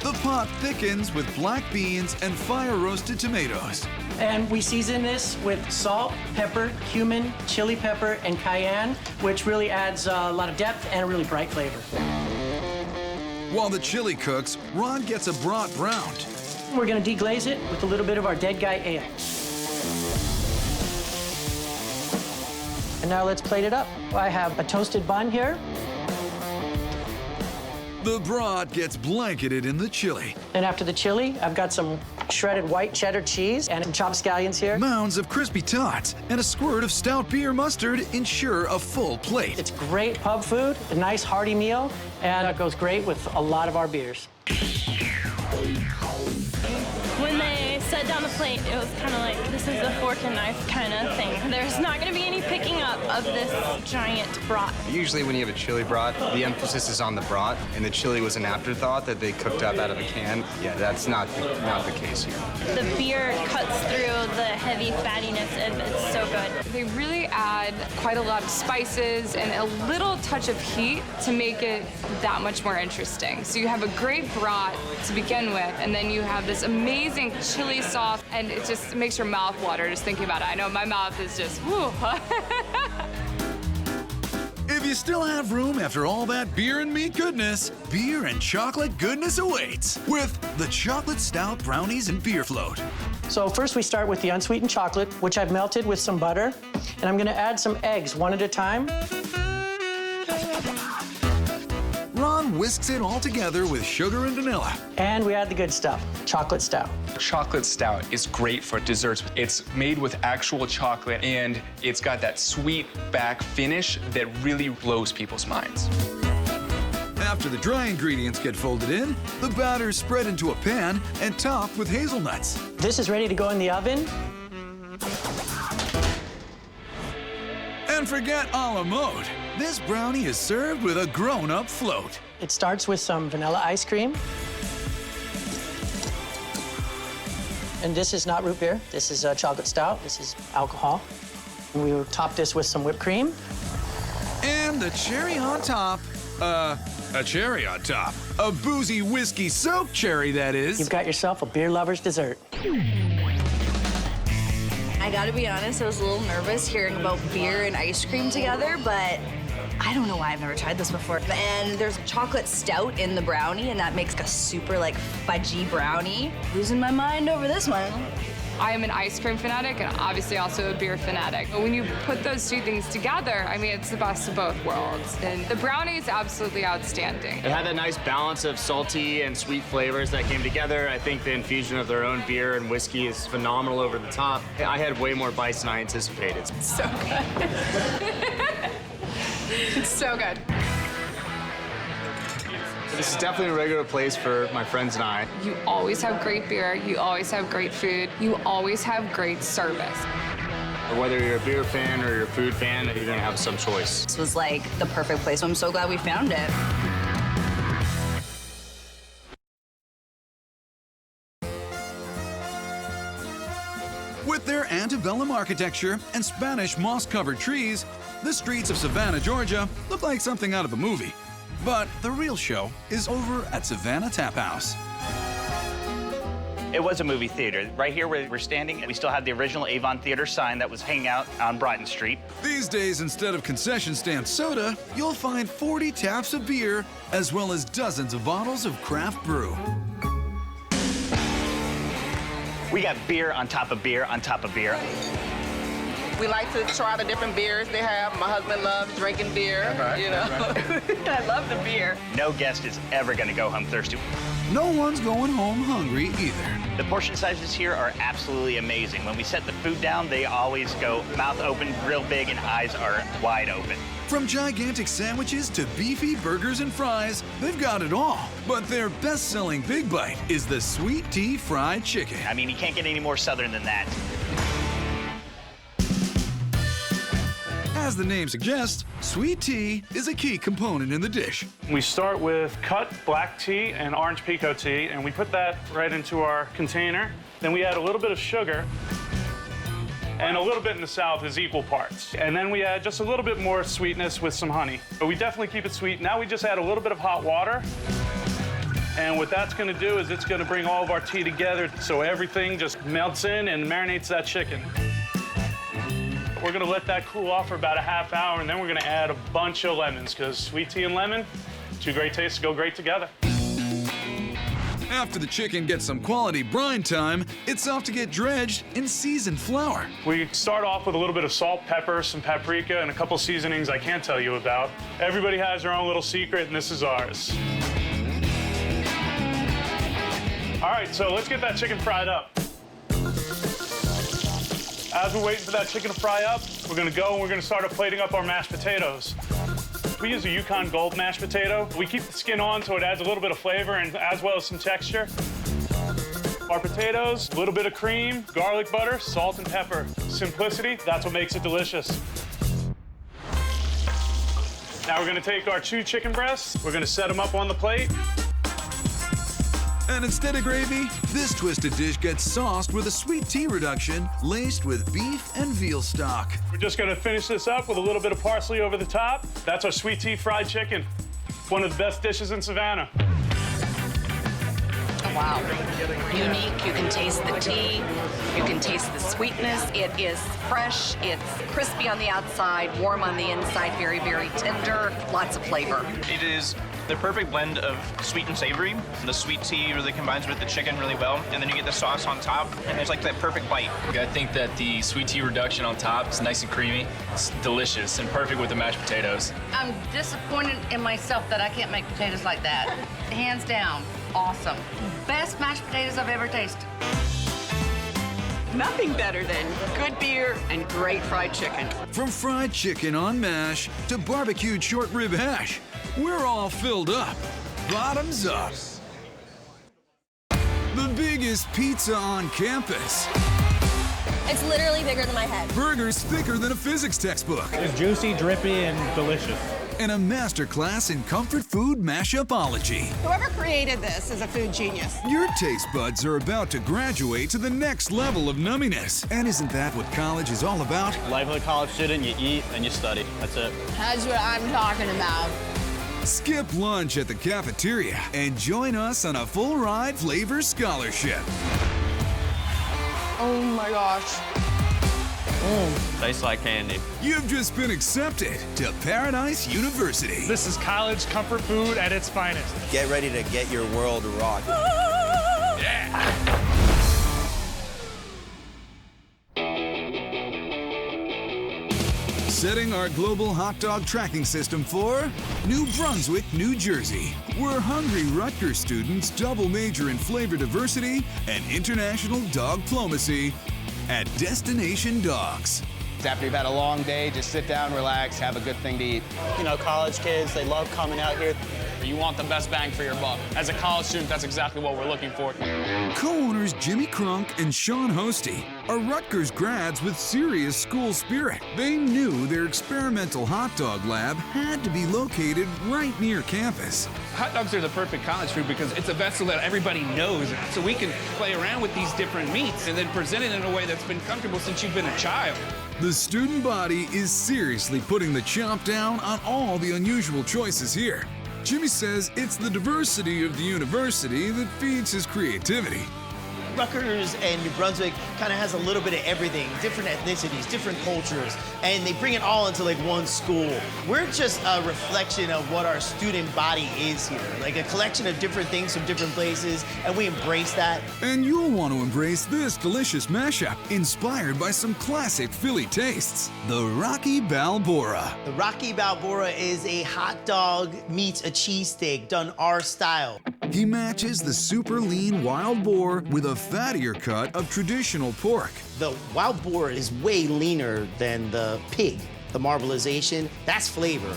The pot thickens with black beans and fire-roasted tomatoes. And we season this with salt, pepper, cumin, chili pepper, and cayenne, which really adds a lot of depth and a really bright flavor. While the chili cooks, Ron gets a brat browned. We're gonna deglaze it with a little bit of our Dead Guy Ale. And now let's plate it up. I have a toasted bun here. The brat gets blanketed in the chili. And after the chili, I've got some shredded white cheddar cheese and chopped scallions here. Mounds of crispy tots and a squirt of stout beer mustard ensure a full plate. It's great pub food, a nice hearty meal, and it goes great with a lot of our beers. When they set down the plate, it was kind of like, this is a fork and knife kind of thing. There's not going to be any picking up of this giant brat. Usually when you have a chili brat, the emphasis is on the brat, and the chili was an afterthought that they cooked up out of a can. Yeah, that's not the case here. The beer cuts through the heavy fattiness, and it's so good. They really add quite a lot of spices and a little touch of heat to make it that much more interesting. So you have a great brat to begin with, and then you have this amazing chili sauce, and it just makes your mouth water just thinking about it. I know my mouth is just, whew. If you still have room after all that beer and meat goodness, beer and chocolate goodness awaits with the Chocolate Stout Brownies and Beer Float. So first we start with the unsweetened chocolate, which I've melted with some butter, and I'm gonna add some eggs one at a time. Ron whisks it all together with sugar and vanilla. And we add the good stuff, chocolate stout. Chocolate stout is great for desserts. It's made with actual chocolate, and it's got that sweet back finish that really blows people's minds. After the dry ingredients get folded in, the batter is spread into a pan and topped with hazelnuts. This is ready to go in the oven. And forget a la mode. This brownie is served with a grown-up float. It starts with some vanilla ice cream. And this is not root beer. This is chocolate stout. This is alcohol. And we will top this with some whipped cream. And the cherry on top. A cherry on top. A boozy whiskey soaked cherry, that is. You've got yourself a beer lover's dessert. I gotta be honest, I was a little nervous hearing about beer and ice cream together, but I don't know why I've never tried this before. And there's chocolate stout in the brownie, and that makes a super, like, fudgy brownie. Losing my mind over this one. I am an ice cream fanatic and obviously also a beer fanatic. But when you put those two things together, I mean, it's the best of both worlds. And the brownie is absolutely outstanding. It had that nice balance of salty and sweet flavors that came together. I think the infusion of their own beer and whiskey is phenomenal over the top. I had way more bites than I anticipated. So good. It's so good. This is definitely a regular place for my friends and I. You always have great beer, you always have great food, you always have great service. Whether you're a beer fan or you're a food fan, you're gonna have some choice. This was like the perfect place. I'm so glad we found it. With their antebellum architecture and Spanish moss-covered trees, the streets of Savannah, Georgia look like something out of a movie. But the real show is over at Savannah Tap House. It was a movie theater. Right here where we're standing, we still have the original Avon Theater sign that was hanging out on Brighton Street. These days, instead of concession stand soda, you'll find 40 taps of beer, as well as dozens of bottles of craft brew. We got beer on top of beer on top of beer. We like to try the different beers they have. My husband loves drinking beer, you know. I love the beer. No guest is ever gonna go home thirsty. No one's going home hungry either. The portion sizes here are absolutely amazing. When we set the food down, they always go mouth open, real big, and eyes are wide open. From gigantic sandwiches to beefy burgers and fries, they've got it all. But their best-selling big bite is the sweet tea fried chicken. I mean, you can't get any more southern than that. As the name suggests, sweet tea is a key component in the dish. We start with cut black tea and orange pekoe tea, and we put that right into our container. Then we add a little bit of sugar, and a little bit in the South is equal parts. And then we add just a little bit more sweetness with some honey. But we definitely keep it sweet. Now we just add a little bit of hot water. And what that's gonna do is it's gonna bring all of our tea together so everything just melts in and marinates that chicken. We're gonna let that cool off for about a half hour, and then we're gonna add a bunch of lemons, because sweet tea and lemon, two great tastes go great together. After the chicken gets some quality brine time, it's off to get dredged in seasoned flour. We start off with a little bit of salt, pepper, some paprika, and a couple seasonings I can't tell you about. Everybody has their own little secret, and this is ours. All right, so let's get that chicken fried up. As we're waiting for that chicken to fry up, we're gonna go and we're gonna start plating up our mashed potatoes. We use a Yukon Gold mashed potato. We keep the skin on so it adds a little bit of flavor and as well as some texture. Our potatoes, a little bit of cream, garlic butter, salt and pepper. Simplicity, that's what makes it delicious. Now we're gonna take our 2 chicken breasts, we're gonna set them up on the plate. And instead of gravy, this twisted dish gets sauced with a sweet tea reduction laced with beef and veal stock. We're just gonna finish this up with a little bit of parsley over the top. That's our sweet tea fried chicken. One of the best dishes in Savannah. Wow. Unique. You can taste the tea. You can taste the sweetness. It is fresh. It's crispy on the outside, warm on the inside, very, very tender. Lots of flavor. It is The perfect blend of sweet and savory. The sweet tea really combines with the chicken really well, and then you get the sauce on top, and there's like that perfect bite. I think that the sweet tea reduction on top is nice and creamy. It's delicious and perfect with the mashed potatoes. I'm disappointed in myself that I can't make potatoes like that. Hands down, awesome. Best mashed potatoes I've ever tasted. Nothing better than good beer and great fried chicken. From fried chicken on mash to barbecued short rib hash, we're all filled up. Bottoms up. The biggest pizza on campus. It's literally bigger than my head. Burgers thicker than a physics textbook. It's juicy, drippy, and delicious. And a masterclass in comfort food mashupology. Whoever created this is a food genius. Your taste buds are about to graduate to the next level of numminess. And isn't that what college is all about? Life of a college student, you eat and you study. That's it. That's what I'm talking about. Skip lunch at the cafeteria and join us on a full ride flavor scholarship. Oh my gosh. Tastes like candy. You've just been accepted to Paradise University. This is college comfort food at its finest. Get ready to get your world rocked. Setting our global hot dog tracking system for New Brunswick, New Jersey, where hungry Rutgers students double major in flavor diversity and international dog diplomacy at Destination Dogs. After you've had a long day, just sit down, relax, have a good thing to eat. You know, college kids, they love coming out here. You want the best bang for your buck. As a college student, that's exactly what we're looking for. Co-owners Jimmy Crunk and Sean Hosty are Rutgers grads with serious school spirit. They knew their experimental hot dog lab had to be located right near campus. Hot dogs are the perfect college food because it's a vessel that everybody knows. So we can play around with these different meats and then present it in a way that's been comfortable since you've been a child. The student body is seriously putting the chomp down on all the unusual choices here. Jimmy says it's the diversity of the university that feeds his creativity. Rutgers and New Brunswick kind of has a little bit of everything, different ethnicities, different cultures, and they bring it all into like one school. We're just a reflection of what our student body is here, like a collection of different things from different places, and we embrace that. And you'll want to embrace this delicious mashup, inspired by some classic Philly tastes, the Rocky Balboa. The Rocky Balboa is a hot dog meets a cheesesteak done our style. He matches the super lean wild boar with a fattier cut of traditional pork. The wild boar is way leaner than the pig. The marbleization, that's flavor.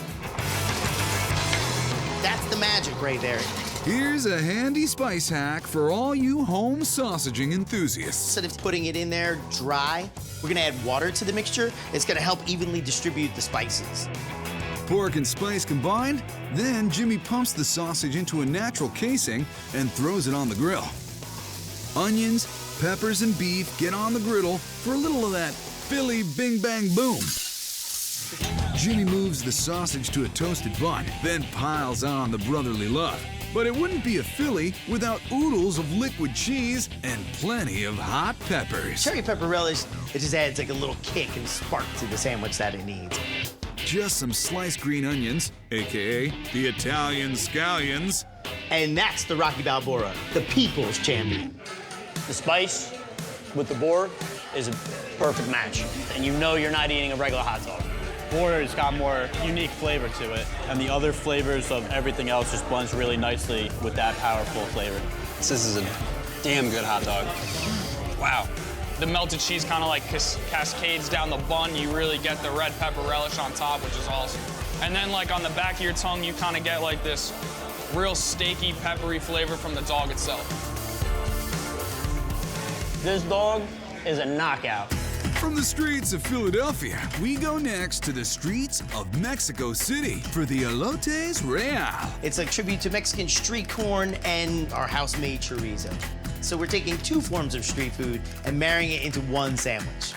That's the magic right there. Here's a handy spice hack for all you home sausaging enthusiasts. Instead of putting it in there dry, we're gonna add water to the mixture. It's gonna help evenly distribute the spices. Pork and spice combined, then Jimmy pumps the sausage into a natural casing and throws it on the grill. Onions, peppers, and beef get on the griddle for a little of that Philly bing bang boom. Jimmy moves the sausage to a toasted bun, then piles on the brotherly love. But it wouldn't be a Philly without oodles of liquid cheese and plenty of hot peppers. Cherry pepper relish, it just adds like a little kick and spark to the sandwich that it needs. Just some sliced green onions, AKA the Italian scallions. And that's the Rocky Balboa, the people's champion. The spice with the boar is a perfect match. And you know you're not eating a regular hot dog. Boar's got more unique flavor to it, and the other flavors of everything else just blends really nicely with that powerful flavor. This is a damn good hot dog. Wow. The melted cheese kind of like cascades down the bun. You really get the red pepper relish on top, which is awesome. And then like on the back of your tongue, you kind of get like this real steaky, peppery flavor from the dog itself. This dog is a knockout. From the streets of Philadelphia, we go next to the streets of Mexico City for the Elotes Real. It's a tribute to Mexican street corn and our house-made chorizo. So we're taking two forms of street food and marrying it into one sandwich.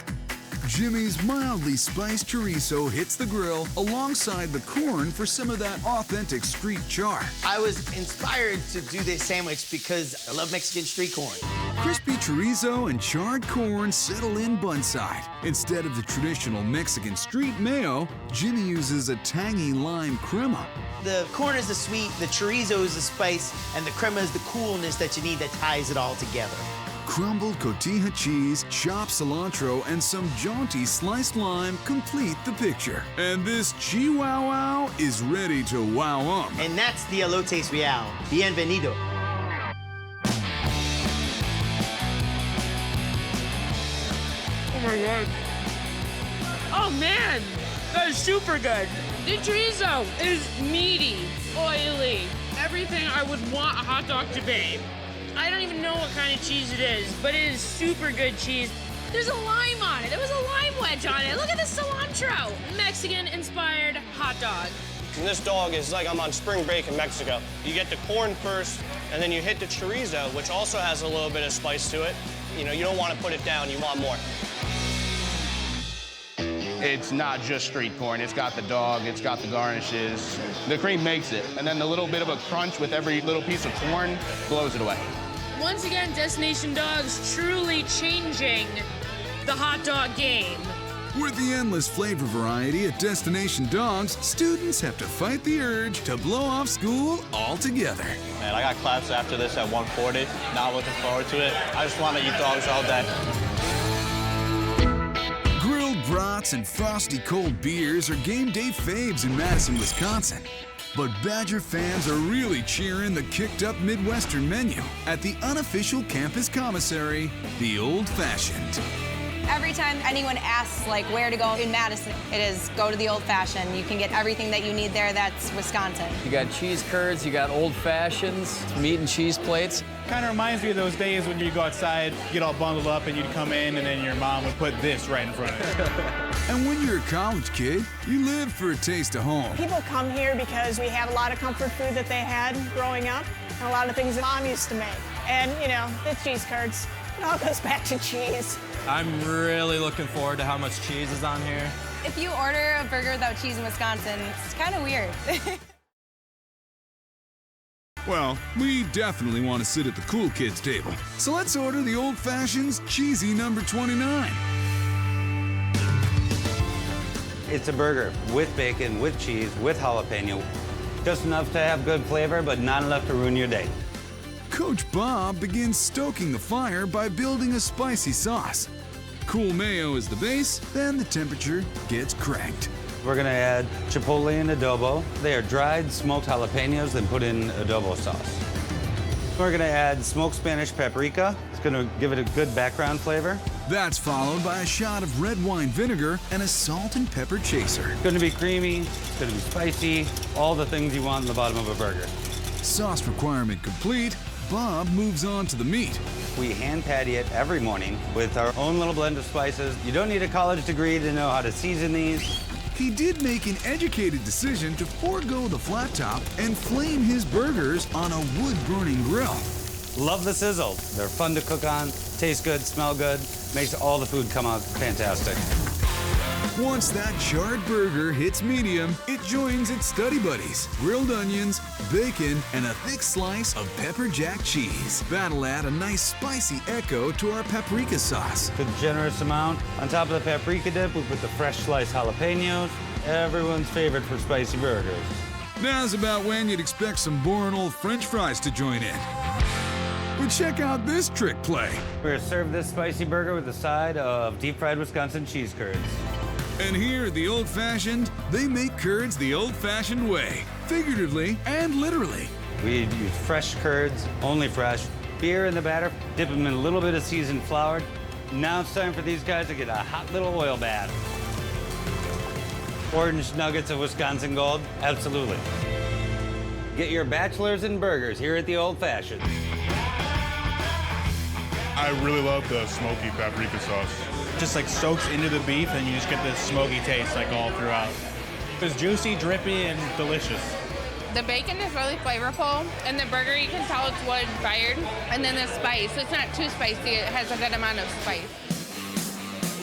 Jimmy's mildly spiced chorizo hits the grill alongside the corn for some of that authentic street char. I was inspired to do this sandwich because I love Mexican street corn. Crispy chorizo and charred corn settle in bun side. Instead of the traditional Mexican street mayo, Jimmy uses a tangy lime crema. The corn is the sweet, the chorizo is the spice, and the crema is the coolness that you need that ties it all together. Crumbled cotija cheese, chopped cilantro, and some jaunty sliced lime complete the picture. And this chihuahua is ready to wow 'em. And that's the elotes real. Bienvenido. Oh my God. Oh man, that is super good. The chorizo is meaty, oily, everything I would want a hot dog to be. I don't even know what kind of cheese it is, but it is super good cheese. There's a lime on it. There was a lime wedge on it. Look at the cilantro. Mexican-inspired hot dog. And this dog is like I'm on spring break in Mexico. You get the corn first, and then you hit the chorizo, which also has a little bit of spice to it. You know, you don't want to put it down, you want more. It's not just street corn. It's got the dog, it's got the garnishes. The cream makes it. And then the little bit of a crunch with every little piece of corn blows it away. Once again, Destination Dogs truly changing the hot dog game. With the endless flavor variety at Destination Dogs, students have to fight the urge to blow off school altogether. Man, I got class after this at 1:40. Not looking forward to it. I just want to eat dogs all day. Grilled brats and frosty cold beers are game day faves in Madison, Wisconsin. But Badger fans are really cheering the kicked-up Midwestern menu at the unofficial campus commissary, the Old Fashioned. Every time anyone asks like where to go in Madison, it is go to the Old Fashioned. You can get everything that you need there that's Wisconsin. You got cheese curds, you got Old Fashions, meat and cheese plates. Kind of reminds me of those days when you go outside, get all bundled up, and you'd come in, and then your mom would put this right in front of you. And when you're a college kid, you live for a taste of home. People come here because we have a lot of comfort food that they had growing up, and a lot of things that Mom used to make. And, you know, the cheese curds, it all goes back to cheese. I'm really looking forward to how much cheese is on here. If you order a burger without cheese in Wisconsin, it's kind of weird. Well, we definitely want to sit at the cool kids table. So let's order the Old Fashioned's cheesy number 29. It's a burger with bacon, with cheese, with jalapeno. Just enough to have good flavor, but not enough to ruin your day. Coach Bob begins stoking the fire by building a spicy sauce. Cool mayo is the base, then the temperature gets cranked. We're gonna add chipotle and adobo. They are dried smoked jalapenos, then put in adobo sauce. We're gonna add smoked Spanish paprika. It's gonna give it a good background flavor. That's followed by a shot of red wine vinegar and a salt and pepper chaser. It's gonna be creamy, it's gonna be spicy, all the things you want in the bottom of a burger. Sauce requirement complete, Bob moves on to the meat. We hand patty it every morning with our own little blend of spices. You don't need a college degree to know how to season these. He did make an educated decision to forego the flat top and flame his burgers on a wood-burning grill. Love the sizzle. They're fun to cook on, taste good, smell good, makes all the food come out fantastic. Once that charred burger hits medium, it joins its study buddies, grilled onions, bacon, and a thick slice of pepper jack cheese. That'll add a nice spicy echo to our paprika sauce. Good generous amount. On top of the paprika dip, we put the fresh sliced jalapenos. Everyone's favorite for spicy burgers. Now's about when you'd expect some boring old French fries to join in. But check out this trick play. We're gonna serve this spicy burger with a side of deep fried Wisconsin cheese curds. And here at the Old Fashioned, they make curds the old-fashioned way, figuratively and literally. We use fresh curds, only fresh. Beer in the batter, dip them in a little bit of seasoned flour. Now it's time for these guys to get a hot little oil bath. Orange nuggets of Wisconsin gold, absolutely. Get your bachelors and burgers here at the Old Fashioned. I really love the smoky paprika sauce. Just like soaks into the beef and you just get this smoky taste like all throughout. It's juicy, drippy, and delicious. The bacon is really flavorful, and the burger, you can tell it's wood-fired. And then the spice, it's not too spicy, it has a good amount of spice.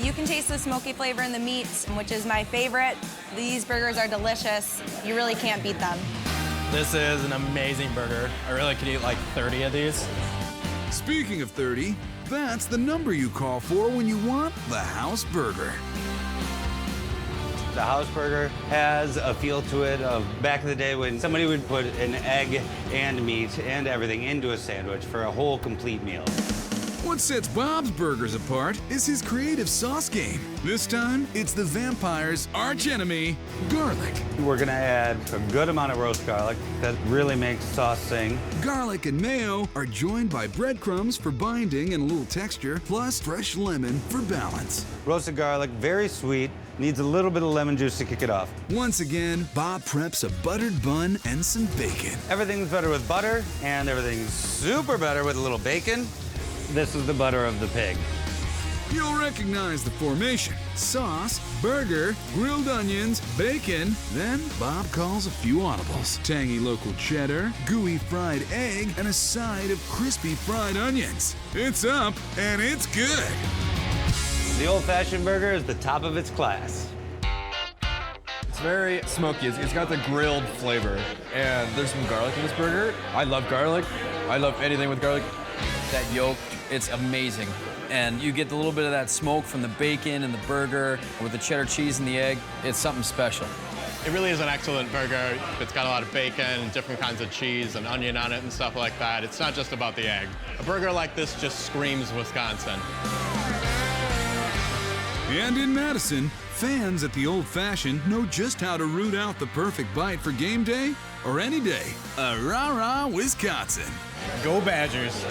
You can taste the smoky flavor in the meat, which is my favorite. These burgers are delicious. You really can't beat them. This is an amazing burger. I really could eat like 30 of these. Speaking of 30, that's the number you call for when you want the house burger. The house burger has a feel to it of back in the day when somebody would put an egg and meat and everything into a sandwich for a whole complete meal. What sets Bob's Burgers apart is his creative sauce game. This time, it's the vampire's archenemy, garlic. We're gonna add a good amount of roast garlic that really makes sauce sing. Garlic and mayo are joined by breadcrumbs for binding and a little texture, plus fresh lemon for balance. Roasted garlic, very sweet, needs a little bit of lemon juice to kick it off. Once again, Bob preps a buttered bun and some bacon. Everything's better with butter, and everything's super better with a little bacon. This is the butter of the pig. You'll recognize the formation. Sauce, burger, grilled onions, bacon, then Bob calls a few audibles. Tangy local cheddar, gooey fried egg, and a side of crispy fried onions. It's up, and it's good. The old-fashioned burger is the top of its class. It's very smoky. It's got the grilled flavor, and there's some garlic in this burger. I love garlic. I love anything with garlic. That yolk, it's amazing. And you get a little bit of that smoke from the bacon and the burger with the cheddar cheese and the egg. It's something special. It really is an excellent burger. It's got a lot of bacon and different kinds of cheese and onion on it and stuff like that. It's not just about the egg. A burger like this just screams Wisconsin. And in Madison, fans at the Old Fashioned know just how to root out the perfect bite for game day or any day. A rah-rah Wisconsin. Go Badgers.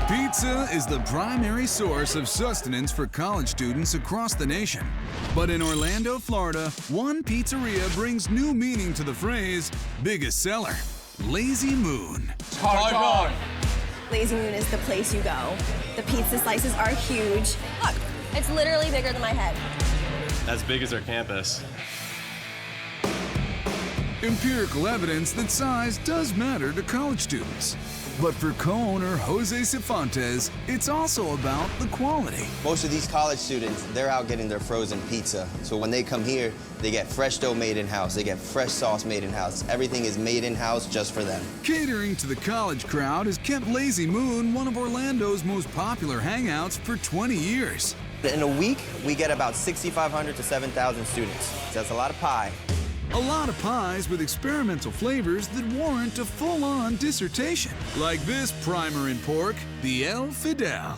Pizza is the primary source of sustenance for college students across the nation. But in Orlando, Florida, one pizzeria brings new meaning to the phrase, biggest seller, Lazy Moon. Lazy Moon is the place you go. The pizza slices are huge. Look, it's literally bigger than my head. As big as our campus. Empirical evidence that size does matter to college students. But for co-owner Jose Cifuentes, it's also about the quality. Most of these college students, they're out getting their frozen pizza. So when they come here, they get fresh dough made in-house. They get fresh sauce made in-house. Everything is made in-house just for them. Catering to the college crowd has kept Lazy Moon one of Orlando's most popular hangouts for 20 years. In a week, we get about 6,500 to 7,000 students. So that's a lot of pie. A lot of pies with experimental flavors that warrant a full-on dissertation. Like this primer in pork, the El Fidel.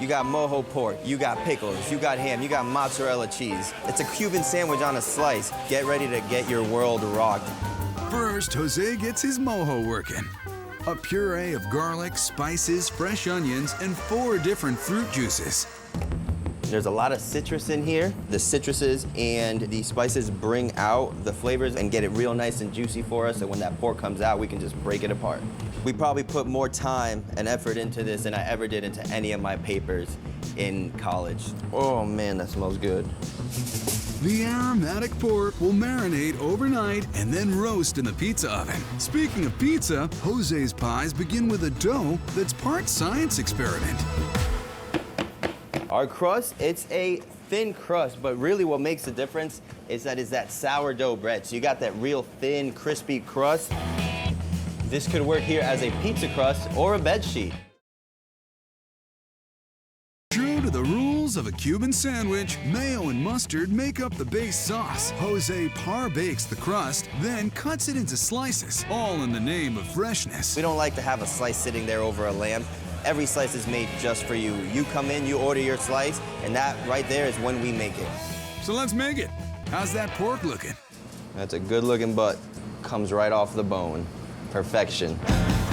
You got mojo pork, you got pickles, you got ham, you got mozzarella cheese. It's a Cuban sandwich on a slice. Get ready to get your world rocked. First, Jose gets his mojo working. A puree of garlic, spices, fresh onions, and 4 different fruit juices. There's a lot of citrus in here. The citruses and the spices bring out the flavors and get it real nice and juicy for us, and when that pork comes out, we can just break it apart. We probably put more time and effort into this than I ever did into any of my papers in college. Oh man, that smells good. The aromatic pork will marinate overnight and then roast in the pizza oven. Speaking of pizza, Jose's pies begin with a dough that's part science experiment. Our crust, it's a thin crust, but really what makes the difference is that sourdough bread. So you got that real thin, crispy crust. This could work here as a pizza crust or a bed sheet. True to the rules of a Cuban sandwich, mayo and mustard make up the base sauce. Jose par-bakes the crust, then cuts it into slices, all in the name of freshness. We don't like to have a slice sitting there over a lamb. Every slice is made just for you. You come in, you order your slice, and that right there is when we make it. So let's make it. How's that pork looking? That's a good looking butt. Comes right off the bone. Perfection.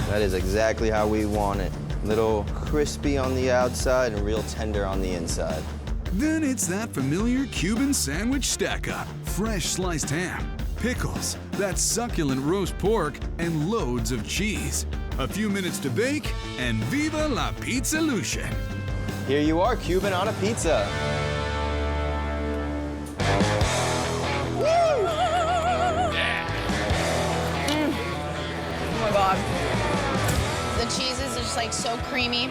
That is exactly how we want it. Little crispy on the outside and real tender on the inside. Then it's that familiar Cuban sandwich stack-up. Fresh sliced ham, pickles, that succulent roast pork, and loads of cheese. A few minutes to bake, and viva la pizzalution. Here you are, Cuban on a pizza. Woo! Oh my God. The cheese is just like so creamy,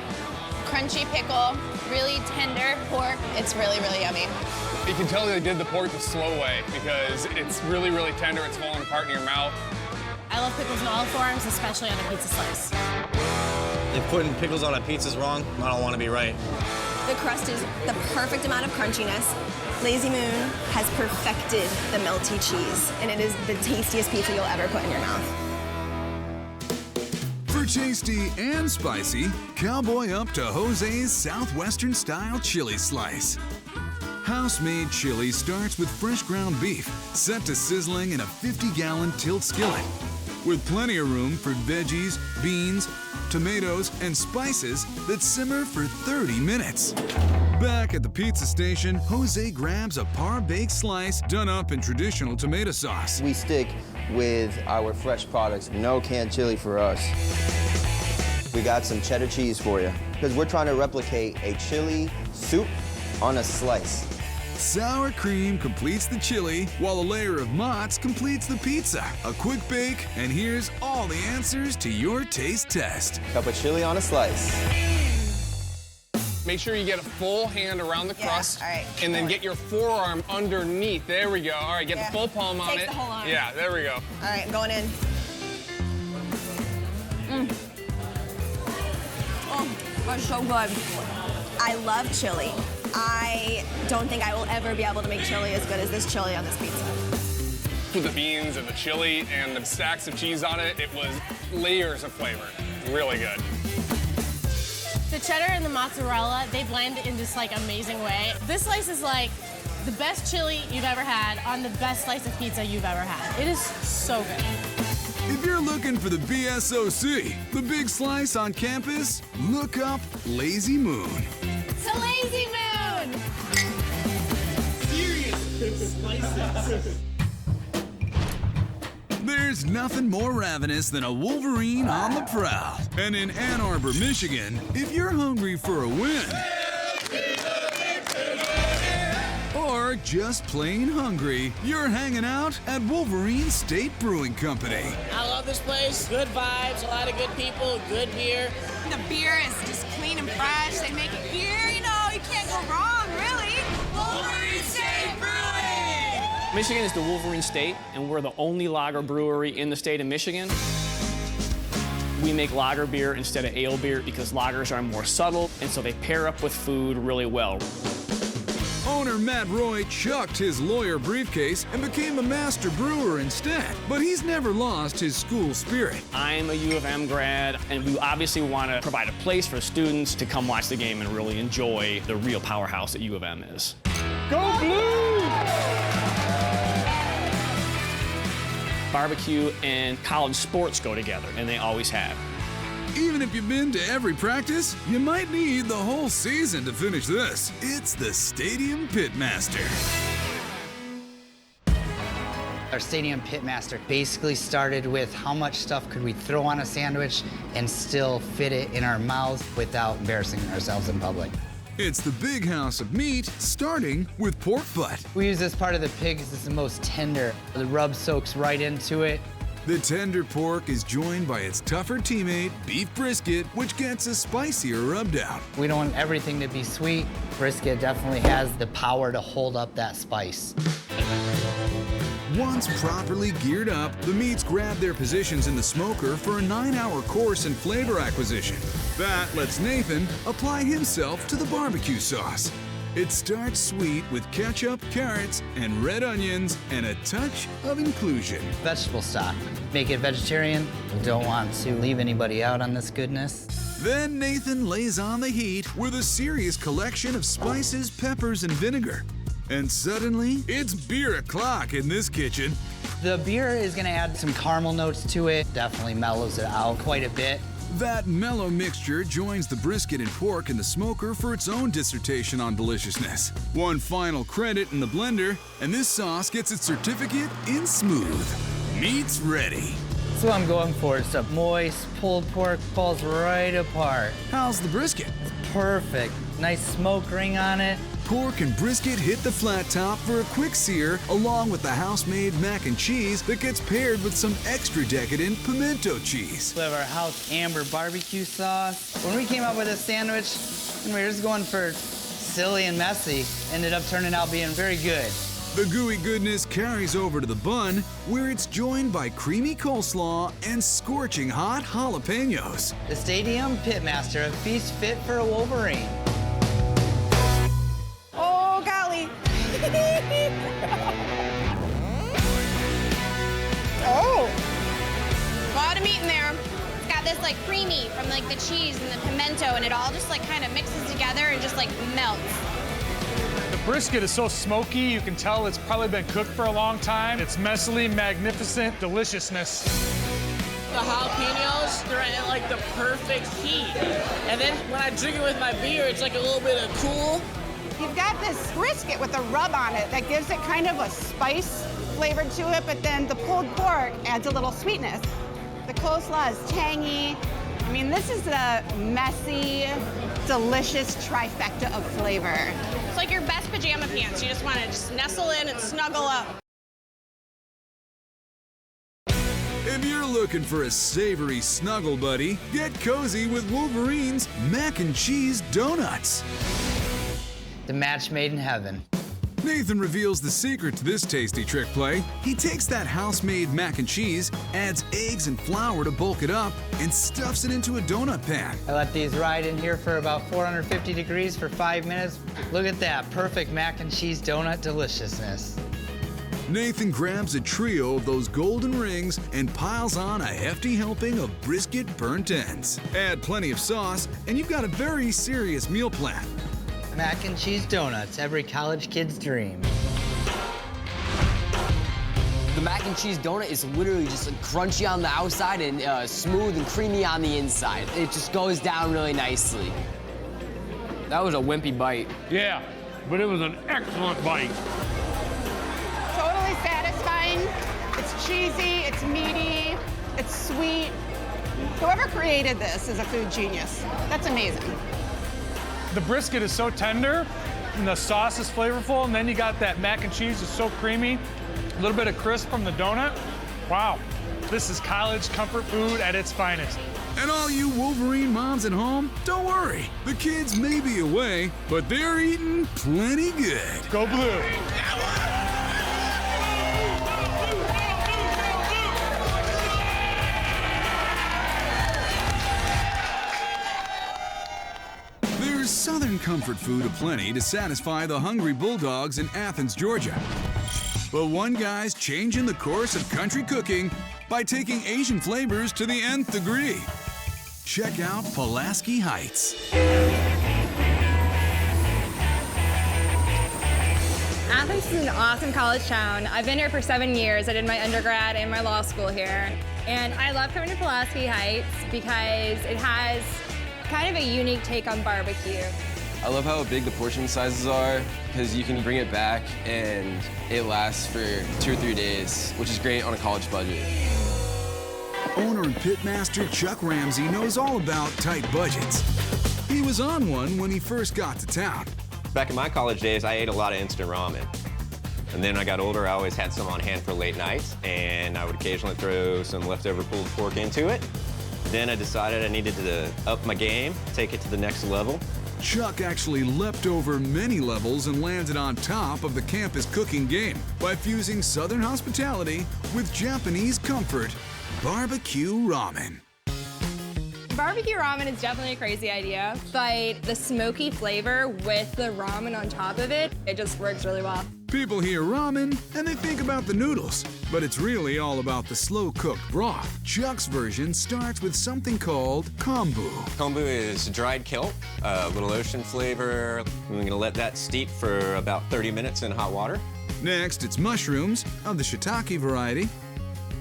crunchy pickle, really tender pork. It's really, really yummy. You can tell they did the pork the slow way because it's really, really tender. It's falling apart in your mouth. I love pickles in all forms, especially on a pizza slice. If putting pickles on a pizza is wrong, I don't want to be right. The crust is the perfect amount of crunchiness. Lazy Moon has perfected the melty cheese, and it is the tastiest pizza you'll ever put in your mouth. For tasty and spicy, cowboy up to Jose's Southwestern-style chili slice. House-made chili starts with fresh ground beef, set to sizzling in a 50-gallon tilt skillet, with plenty of room for veggies, beans, tomatoes, and spices that simmer for 30 minutes. Back at the pizza station, Jose grabs a par-baked slice done up in traditional tomato sauce. We stick with our fresh products. No canned chili for us. We got some cheddar cheese for you, because we're trying to replicate a chili soup on a slice. Sour cream completes the chili, while a layer of mozz completes the pizza. A quick bake, and here's all the answers to your taste test. Cup of chili on a slice. Make sure you get a full hand around the crust, all right. and then get your forearm underneath. There we go. All right, get the full palm on Takes it. the whole arm. Yeah, there we go. All right, I'm going in. Oh, that's so good. I love chili. I don't think I will ever be able to make chili as good as this chili on this pizza. With the beans and the chili and the stacks of cheese on it, it was layers of flavor. Really good. The cheddar and the mozzarella, they blend in this like amazing way. This slice is like the best chili you've ever had on the best slice of pizza you've ever had. It is so good. If you're looking for the BSOC, the big slice on campus, look up Lazy Moon. It's a Lazy Moon! Serious slices. There's nothing more ravenous than a Wolverine on the prowl. And in Ann Arbor, Michigan, if you're hungry for a win, or just plain hungry, you're hanging out at Wolverine State Brewing Company. I love this place. Good vibes, a lot of good people, good beer. The beer is just clean and fresh. They make it here, you know, you can't go wrong, really. Wolverine State Brewing! Michigan is the Wolverine State, and we're the only lager brewery in the state of Michigan. We make lager beer instead of ale beer because lagers are more subtle, and so they pair up with food really well. Owner Matt Roy chucked his lawyer briefcase and became a master brewer instead, but he's never lost his school spirit. I'm a U of M grad, and we obviously want to provide a place for students to come watch the game and really enjoy the real powerhouse that U of M is. Go Blues! Barbecue and college sports go together, and they always have. Even if you've been to every practice, you might need the whole season to finish this. It's the Stadium Pitmaster. Our Stadium Pitmaster basically started with how much stuff could we throw on a sandwich and still fit it in our mouths without embarrassing ourselves in public. It's the big house of meat, starting with pork butt. We use this part of the pig because it's the most tender. The rub soaks right into it. The tender pork is joined by its tougher teammate, beef brisket, which gets a spicier rub down. We don't want everything to be sweet. Brisket definitely has the power to hold up that spice. Once properly geared up, the meats grab their positions in the smoker for a 9-hour course in flavor acquisition. That lets Nathan apply himself to the barbecue sauce. It starts sweet with ketchup, carrots, and red onions, and a touch of inclusion. Vegetable stock. Make it vegetarian. We don't want to leave anybody out on this goodness. Then Nathan lays on the heat with a serious collection of spices, peppers, and vinegar. And suddenly, it's beer o'clock in this kitchen. The beer is gonna add some caramel notes to it. Definitely mellows it out quite a bit. That mellow mixture joins the brisket and pork in the smoker for its own dissertation on deliciousness. One final credit in the blender, and this sauce gets its certificate in smooth. Meat's ready. That's what I'm going for. It's a moist pulled pork, falls right apart. How's the brisket? It's perfect. Nice smoke ring on it. Pork and brisket hit the flat top for a quick sear, along with the house-made mac and cheese that gets paired with some extra decadent pimento cheese. We have our house amber barbecue sauce. When we came up with this sandwich, We were just going for silly and messy. Ended up turning out being very good. The gooey goodness carries over to the bun, where it's joined by creamy coleslaw and scorching hot jalapenos. The Stadium Pitmaster, a feast fit for a Wolverine. Oh, golly. Oh! A lot of meat in there. It's got this like creamy from like the cheese and the pimento, and it all just like kind of mixes together and just like melts. The brisket is so smoky, you can tell it's probably been cooked for a long time. It's messily magnificent deliciousness. The jalapenos, they're at like the perfect heat. And then when I drink it with my beer, it's like a little bit of cool. You've got this brisket with a rub on it that gives it kind of a spice flavor to it, but then the pulled pork adds a little sweetness. The coleslaw is tangy. I mean, this is a messy, delicious trifecta of flavor. It's like your best pajama pants. You just want to just nestle in and snuggle up. If you're looking for a savory snuggle buddy, get cozy with Wolverine's Mac and Cheese Donuts. The match made in heaven. Nathan reveals the secret to this tasty trick play. He takes that house-made mac and cheese, adds eggs and flour to bulk it up, and stuffs it into a donut pan. I let these ride in here for about 450 degrees for 5 minutes. Look at that, perfect mac and cheese donut deliciousness. Nathan grabs a trio of those golden rings and piles on a hefty helping of brisket burnt ends. Add plenty of sauce, and you've got a very serious meal plan. Mac and cheese donuts, every college kid's dream. The mac and cheese donut is literally just like crunchy on the outside and smooth and creamy on the inside. It just goes down really nicely. That was a wimpy bite. Yeah, but it was an excellent bite. Totally satisfying. It's cheesy, it's meaty, it's sweet. Whoever created this is a food genius. That's amazing. The brisket is so tender, and the sauce is flavorful, and then you got that mac and cheese is so creamy. A little bit of crisp from the donut. Wow, this is college comfort food at its finest. And all you Wolverine moms at home, don't worry. The kids may be away, but they're eating plenty good. Go Blue. There's Southern comfort food aplenty to satisfy the hungry bulldogs in Athens, Georgia. But one guy's changing the course of country cooking by taking Asian flavors to the nth degree. Check out Pulaski Heights. Athens is an awesome college town. I've been here for 7 years. I did my undergrad and my law school here. And I love coming to Pulaski Heights because it has kind of a unique take on barbecue. I love how big the portion sizes are because you can bring it back and it lasts for 2 or 3 days, which is great on a college budget. Owner and pitmaster Chuck Ramsey knows all about tight budgets. He was on one when he first got to town. Back in my college days, I ate a lot of instant ramen. And then I got older, I always had some on hand for late nights, and I would occasionally throw some leftover pulled pork into it. Then I decided I needed to up my game, take it to the next level. Chuck actually leapt over many levels and landed on top of the campus cooking game by fusing Southern hospitality with Japanese comfort, barbecue ramen. Barbecue ramen is definitely a crazy idea, but the smoky flavor with the ramen on top of it, it just works really well. People hear ramen and they think about the noodles, but it's really all about the slow-cooked broth. Chuck's version starts with something called kombu. Kombu is dried kelp, a little ocean flavor. We're gonna let that steep for about 30 minutes in hot water. Next, it's mushrooms of the shiitake variety.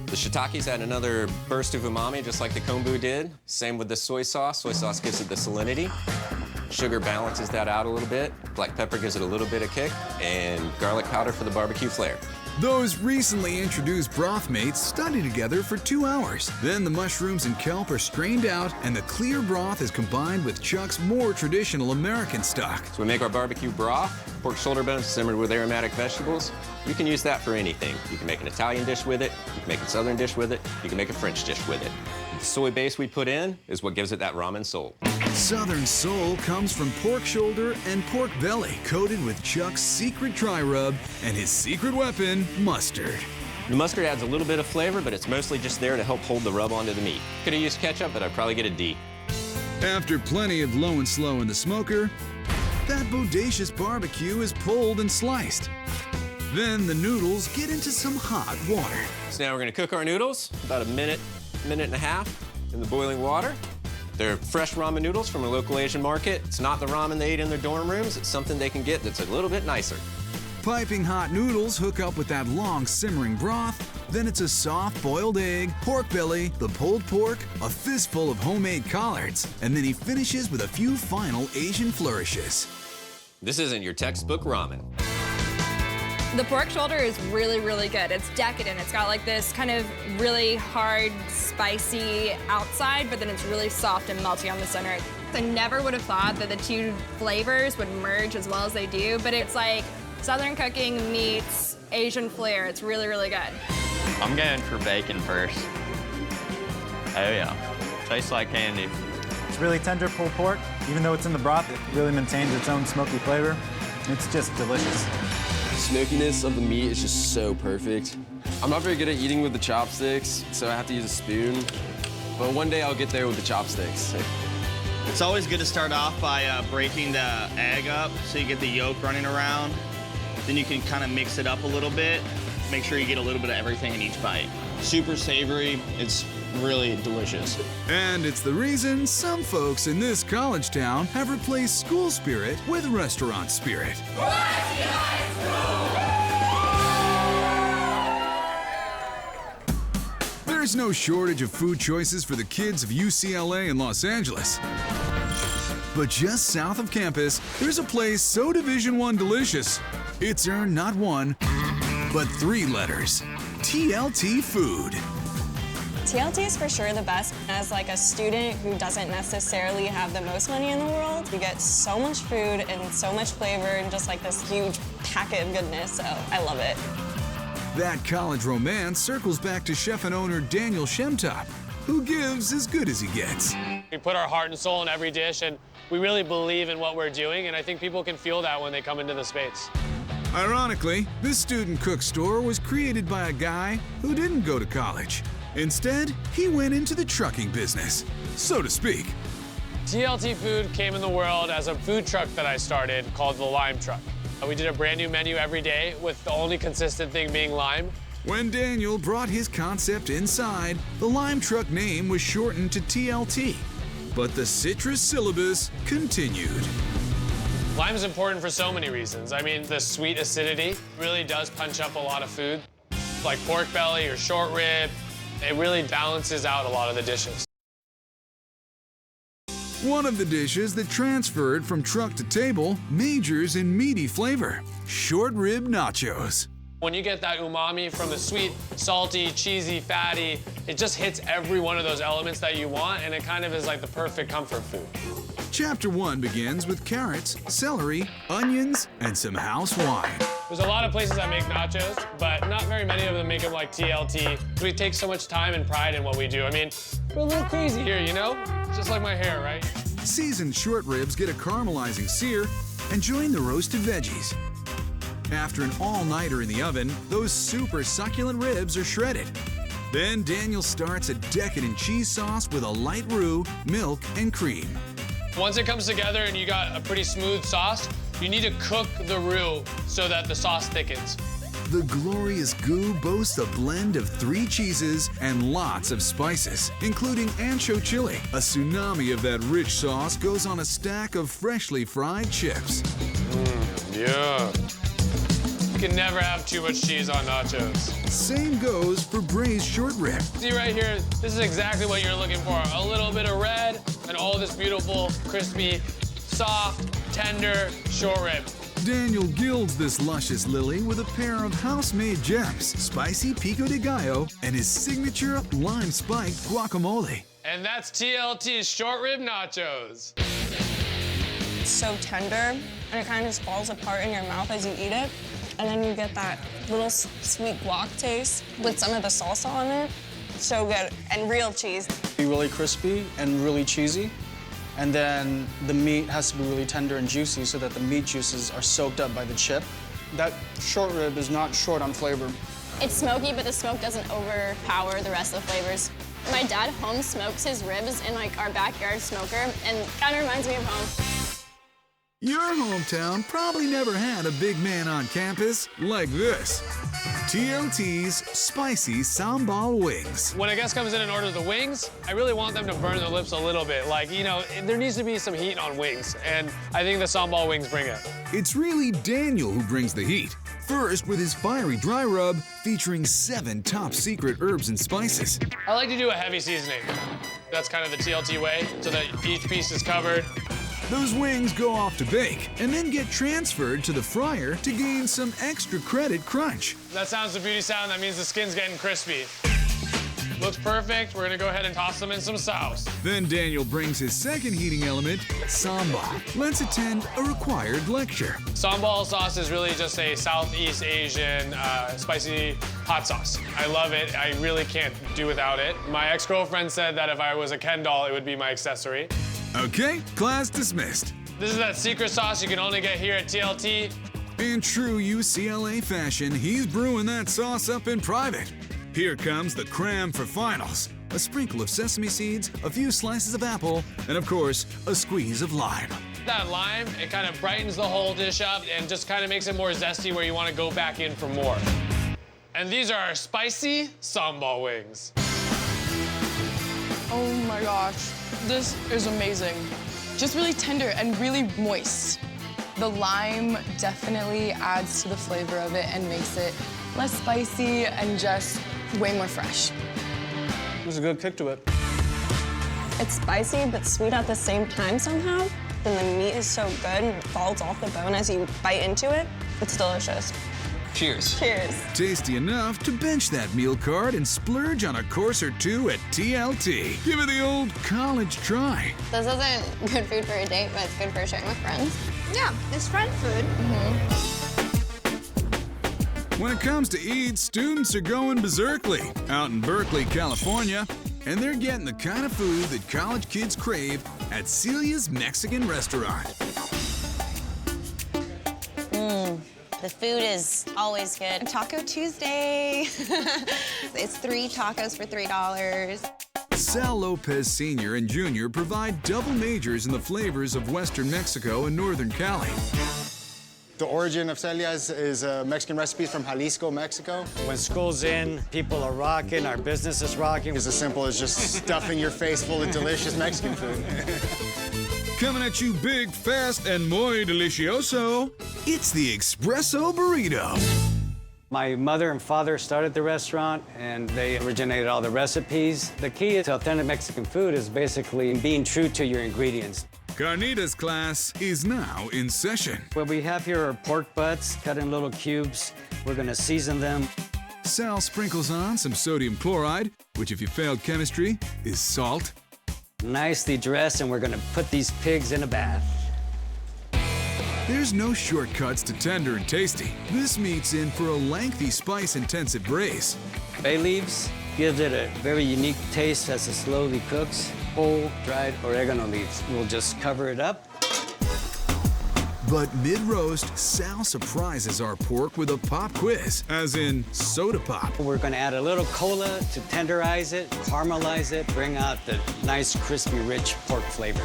The shiitakes add another burst of umami, just like the kombu did. Same with the soy sauce. Soy sauce gives it the salinity. Sugar balances that out a little bit. Black pepper gives it a little bit of kick. And garlic powder for the barbecue flair. Those recently introduced broth mates study together for 2 hours. Then the mushrooms and kelp are strained out, and the clear broth is combined with Chuck's more traditional American stock. So we make our barbecue broth, pork shoulder bones simmered with aromatic vegetables. You can use that for anything. You can make an Italian dish with it, you can make a Southern dish with it, you can make a French dish with it. The soy base we put in is what gives it that ramen soul. Southern soul comes from pork shoulder and pork belly, coated with Chuck's secret dry rub and his secret weapon, mustard. The mustard adds a little bit of flavor, but it's mostly just there to help hold the rub onto the meat. Could have used ketchup, but I'd probably get a D. After plenty of low and slow in the smoker, that bodacious barbecue is pulled and sliced. Then the noodles get into some hot water. So now we're gonna cook our noodles about a minute and a half in the boiling water. They're fresh ramen noodles from a local Asian market. It's not the ramen they eat in their dorm rooms. It's something they can get that's a little bit nicer. Piping hot noodles hook up with that long simmering broth. Then it's a soft boiled egg, pork belly, the pulled pork, a fistful of homemade collards, and then he finishes with a few final Asian flourishes. This isn't your textbook ramen. The pork shoulder is really, really good. It's decadent. It's got like this kind of really hard, spicy outside, but then it's really soft and melty on the center. I never would have thought that the two flavors would merge as well as they do, but it's like Southern cooking meets Asian flair. It's really, really good. I'm going for bacon first. Oh yeah, tastes like candy. It's really tender pulled pork. Even though it's in the broth, it really maintains its own smoky flavor. It's just delicious. The smokiness of the meat is just so perfect. I'm not very good at eating with the chopsticks, so I have to use a spoon. But one day I'll get there with the chopsticks. It's always good to start off by breaking the egg up so you get the yolk running around. Then you can kind of mix it up a little bit. Make sure you get a little bit of everything in each bite. Super savory, it's really delicious. And it's the reason some folks in this college town have replaced school spirit with restaurant spirit. There's no shortage of food choices for the kids of UCLA and Los Angeles. But just south of campus, there's a place so Division I delicious, it's earned not one, but 3 letters. TLT Food. TLT is for sure the best. As like a student who doesn't necessarily have the most money in the world, you get so much food and so much flavor and just like this huge packet of goodness, so I love it. That college romance circles back to chef and owner Daniel Shemtop, who gives as good as he gets. We put our heart and soul in every dish, and we really believe in what we're doing, and I think people can feel that when they come into the space. Ironically, this student cook store was created by a guy who didn't go to college. Instead, he went into the trucking business, so to speak. TLT Food came in the world as a food truck that I started called the Lime Truck. We did a brand new menu every day with the only consistent thing being lime. When Daniel brought his concept inside, the Lime Truck name was shortened to TLT. But the citrus syllabus continued. Lime is important for so many reasons. I mean, the sweet acidity really does punch up a lot of food, like pork belly or short rib. It really balances out a lot of the dishes. One of the dishes that transferred from truck to table majors in meaty flavor, short rib nachos. When you get that umami from the sweet, salty, cheesy, fatty, it just hits every one of those elements that you want, and it kind of is like the perfect comfort food. Chapter 1 begins with carrots, celery, onions, and some house wine. There's a lot of places that make nachos, but not very many of them make them like TLT. We take so much time and pride in what we do. I mean, we're a little crazy here, you know? Just like my hair, right? Seasoned short ribs get a caramelizing sear and join the roasted veggies. After an all-nighter in the oven, those super succulent ribs are shredded. Then Daniel starts a decadent cheese sauce with a light roux, milk, and cream. Once it comes together and you got a pretty smooth sauce, you need to cook the roux so that the sauce thickens. The glorious goo boasts a blend of 3 cheeses and lots of spices, including ancho chili. A tsunami of that rich sauce goes on a stack of freshly fried chips. Yeah. You can never have too much cheese on nachos. Same goes for braised short rib. See right here, this is exactly what you're looking for. A little bit of red and all this beautiful, crispy, soft, tender short rib. Daniel gilds this luscious lily with a pair of house-made gems, spicy pico de gallo, and his signature lime-spiked guacamole. And that's TLT's short rib nachos. It's so tender, and it kind of just falls apart in your mouth as you eat it. And then you get that little sweet guac taste with some of the salsa on it. So good, and real cheese. Be really crispy and really cheesy. And then the meat has to be really tender and juicy so that the meat juices are soaked up by the chip. That short rib is not short on flavor. It's smoky, but the smoke doesn't overpower the rest of the flavors. My dad home smokes his ribs in like our backyard smoker, and kind of reminds me of home. Your hometown probably never had a big man on campus like this. TLT's Spicy Sambal Wings. When a guest comes in and orders the wings, I really want them to burn their lips a little bit. Like, you know, there needs to be some heat on wings, and I think the sambal wings bring it. It's really Daniel who brings the heat. First, with his fiery dry rub featuring 7 top secret herbs and spices. I like to do a heavy seasoning. That's kind of the TLT way, so that each piece is covered. Those wings go off to bake and then get transferred to the fryer to gain some extra credit crunch. That sounds the beauty sound. That means the skin's getting crispy. Looks perfect. We're gonna go ahead and toss them in some sauce. Then Daniel brings his second heating element, sambal. Let's attend a required lecture. Sambal sauce is really just a Southeast Asian spicy hot sauce. I love it. I really can't do without it. My ex-girlfriend said that if I was a Ken doll, it would be my accessory. Okay, class dismissed. This is that secret sauce you can only get here at TLT. In true UCLA fashion, he's brewing that sauce up in private. Here comes the crème for finals. A sprinkle of sesame seeds, a few slices of apple, and of course, a squeeze of lime. That lime, it kind of brightens the whole dish up and just kind of makes it more zesty where you want to go back in for more. And these are our spicy sambal wings. Oh my gosh, this is amazing. Just really tender and really moist. The lime definitely adds to the flavor of it and makes it less spicy and just way more fresh. There's a good kick to it. It's spicy but sweet at the same time somehow. And the meat is so good and it falls off the bone as you bite into it. It's delicious. Cheers. Cheers. Tasty enough to bench that meal card and splurge on a course or two at TLT. Give it the old college try. This isn't good food for a date, but it's good for sharing with friends. Yeah, it's friend food. When it comes to eats, students are going berserkly out in Berkeley, California, and they're getting the kind of food that college kids crave at Celia's Mexican restaurant. The food is always good. Taco Tuesday. It's 3 tacos for $3. Sal Lopez Sr. and Jr. provide double majors in the flavors of Western Mexico and Northern Cali. The origin of Celia's is Mexican recipes from Jalisco, Mexico. When school's in, people are rocking, our business is rocking. It's as simple as just stuffing your face full of delicious Mexican food. Coming at you big, fast, and muy delicioso, it's the Espresso Burrito. My mother and father started the restaurant, and they originated all the recipes. The key to authentic Mexican food is basically being true to your ingredients. Carnitas class is now in session. What we have here are pork butts cut in little cubes. We're gonna season them. Sal sprinkles on some sodium chloride, which if you failed chemistry, is salt. Nicely dressed, and we're gonna put these pigs in a bath. There's no shortcuts to tender and tasty. This meat's in for a lengthy spice-intensive braise. Bay leaves gives it a very unique taste as it slowly cooks. Whole dried oregano leaves. We'll just cover it up. But mid-roast, Sal surprises our pork with a pop quiz, as in soda pop. We're gonna add a little cola to tenderize it, caramelize it, bring out the nice, crispy, rich pork flavor.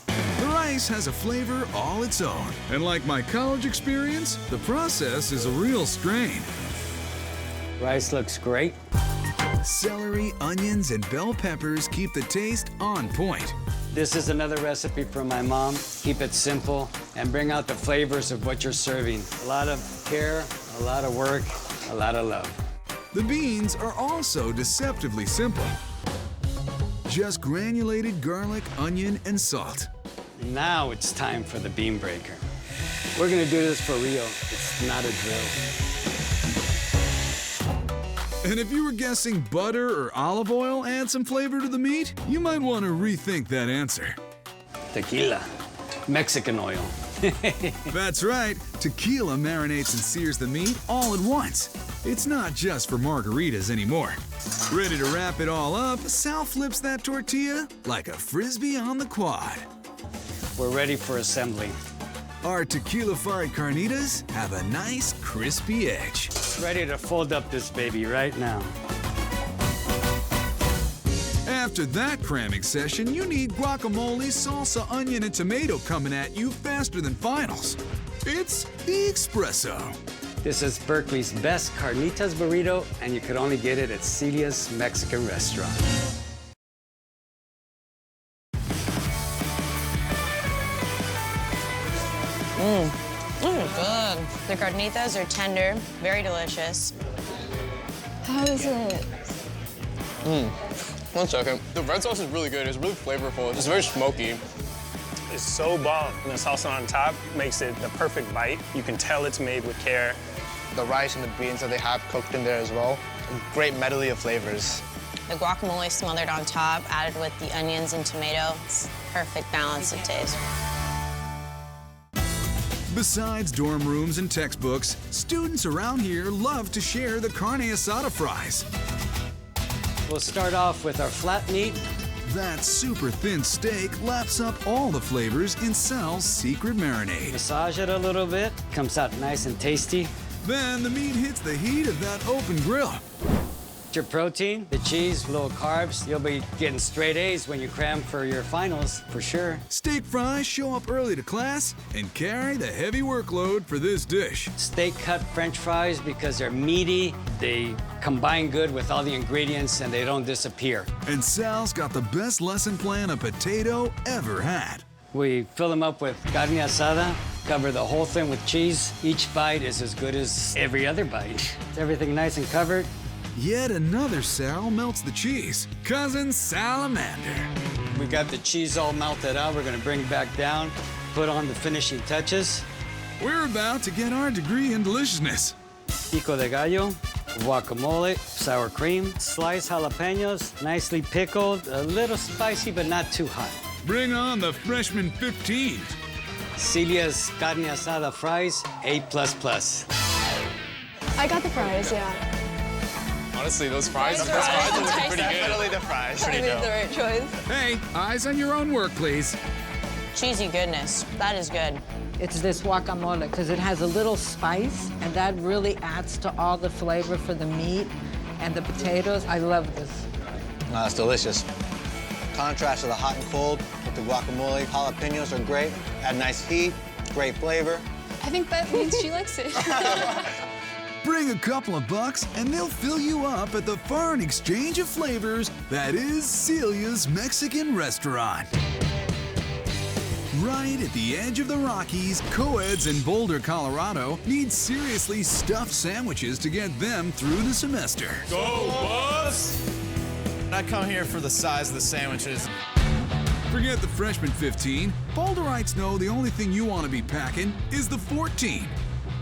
The rice has a flavor all its own. And like my college experience, the process is a real strain. Rice looks great. Celery, onions, and bell peppers keep the taste on point. This is another recipe from my mom. Keep it simple and bring out the flavors of what you're serving. A lot of care, a lot of work, a lot of love. The beans are also deceptively simple. Just granulated garlic, onion, and salt. Now it's time for the bean breaker. We're gonna do this for real. It's not a drill. And if you were guessing butter or olive oil add some flavor to the meat, you might want to rethink that answer. Tequila, Mexican oil. That's right, tequila marinates and sears the meat all at once. It's not just for margaritas anymore. Ready to wrap it all up, Sal flips that tortilla like a frisbee on the quad. We're ready for assembly. Our tequila-fired carnitas have a nice crispy edge. Ready to fold up this baby right now. After that cramming session, you need guacamole, salsa, onion, and tomato coming at you faster than finals. It's the espresso. This is Berkeley's best carnitas burrito, and you could only get it at Celia's Mexican restaurant. Good. The carnitas are tender, very delicious. How is it? 1 second. The red sauce is really good. It's really flavorful. It's very smoky. It's so bomb. And the salsa on top makes it the perfect bite. You can tell it's made with care. The rice and the beans that they have cooked in there as well. A great medley of flavors. The guacamole smothered on top, added with the onions and tomato. It's perfect balance of taste. Besides dorm rooms and textbooks, students around here love to share the carne asada fries. We'll start off with our flat meat. That super thin steak laps up all the flavors in Sal's secret marinade. Massage it a little bit, comes out nice and tasty. Then the meat hits the heat of that open grill. Your protein, the cheese, low carbs. You'll be getting straight A's when you cram for your finals, for sure. Steak fries show up early to class and carry the heavy workload for this dish. Steak cut French fries because they're meaty, they combine good with all the ingredients, and they don't disappear. And Sal's got the best lesson plan a potato ever had. We fill them up with carne asada, cover the whole thing with cheese. Each bite is as good as every other bite. Everything nice and covered. Yet another Sal melts the cheese. Cousin Salamander. We got the cheese all melted out. We're gonna bring it back down, put on the finishing touches. We're about to get our degree in deliciousness. Pico de gallo, guacamole, sour cream, sliced jalapenos, nicely pickled, a little spicy but not too hot. Bring on the freshman 15. Celia's carne asada fries, A++. I got the fries, yeah. Honestly, those fries are pretty good. Definitely the fries. I made the right choice. Hey, eyes on your own work, please. Cheesy goodness. That is good. It's this guacamole because it has a little spice, and that really adds to all the flavor for the meat and the potatoes. I love this. It's delicious. Contrast of the hot and cold with the guacamole. Jalapenos are great. Add nice heat, great flavor. I think that means she likes it. Bring a couple of bucks and they'll fill you up at the foreign exchange of flavors that is Celia's Mexican restaurant. Right at the edge of the Rockies, co-eds in Boulder, Colorado need seriously stuffed sandwiches to get them through the semester. Go, Buzz! I come here for the size of the sandwiches. Forget the freshman 15. Boulderites know the only thing you want to be packing is the 14.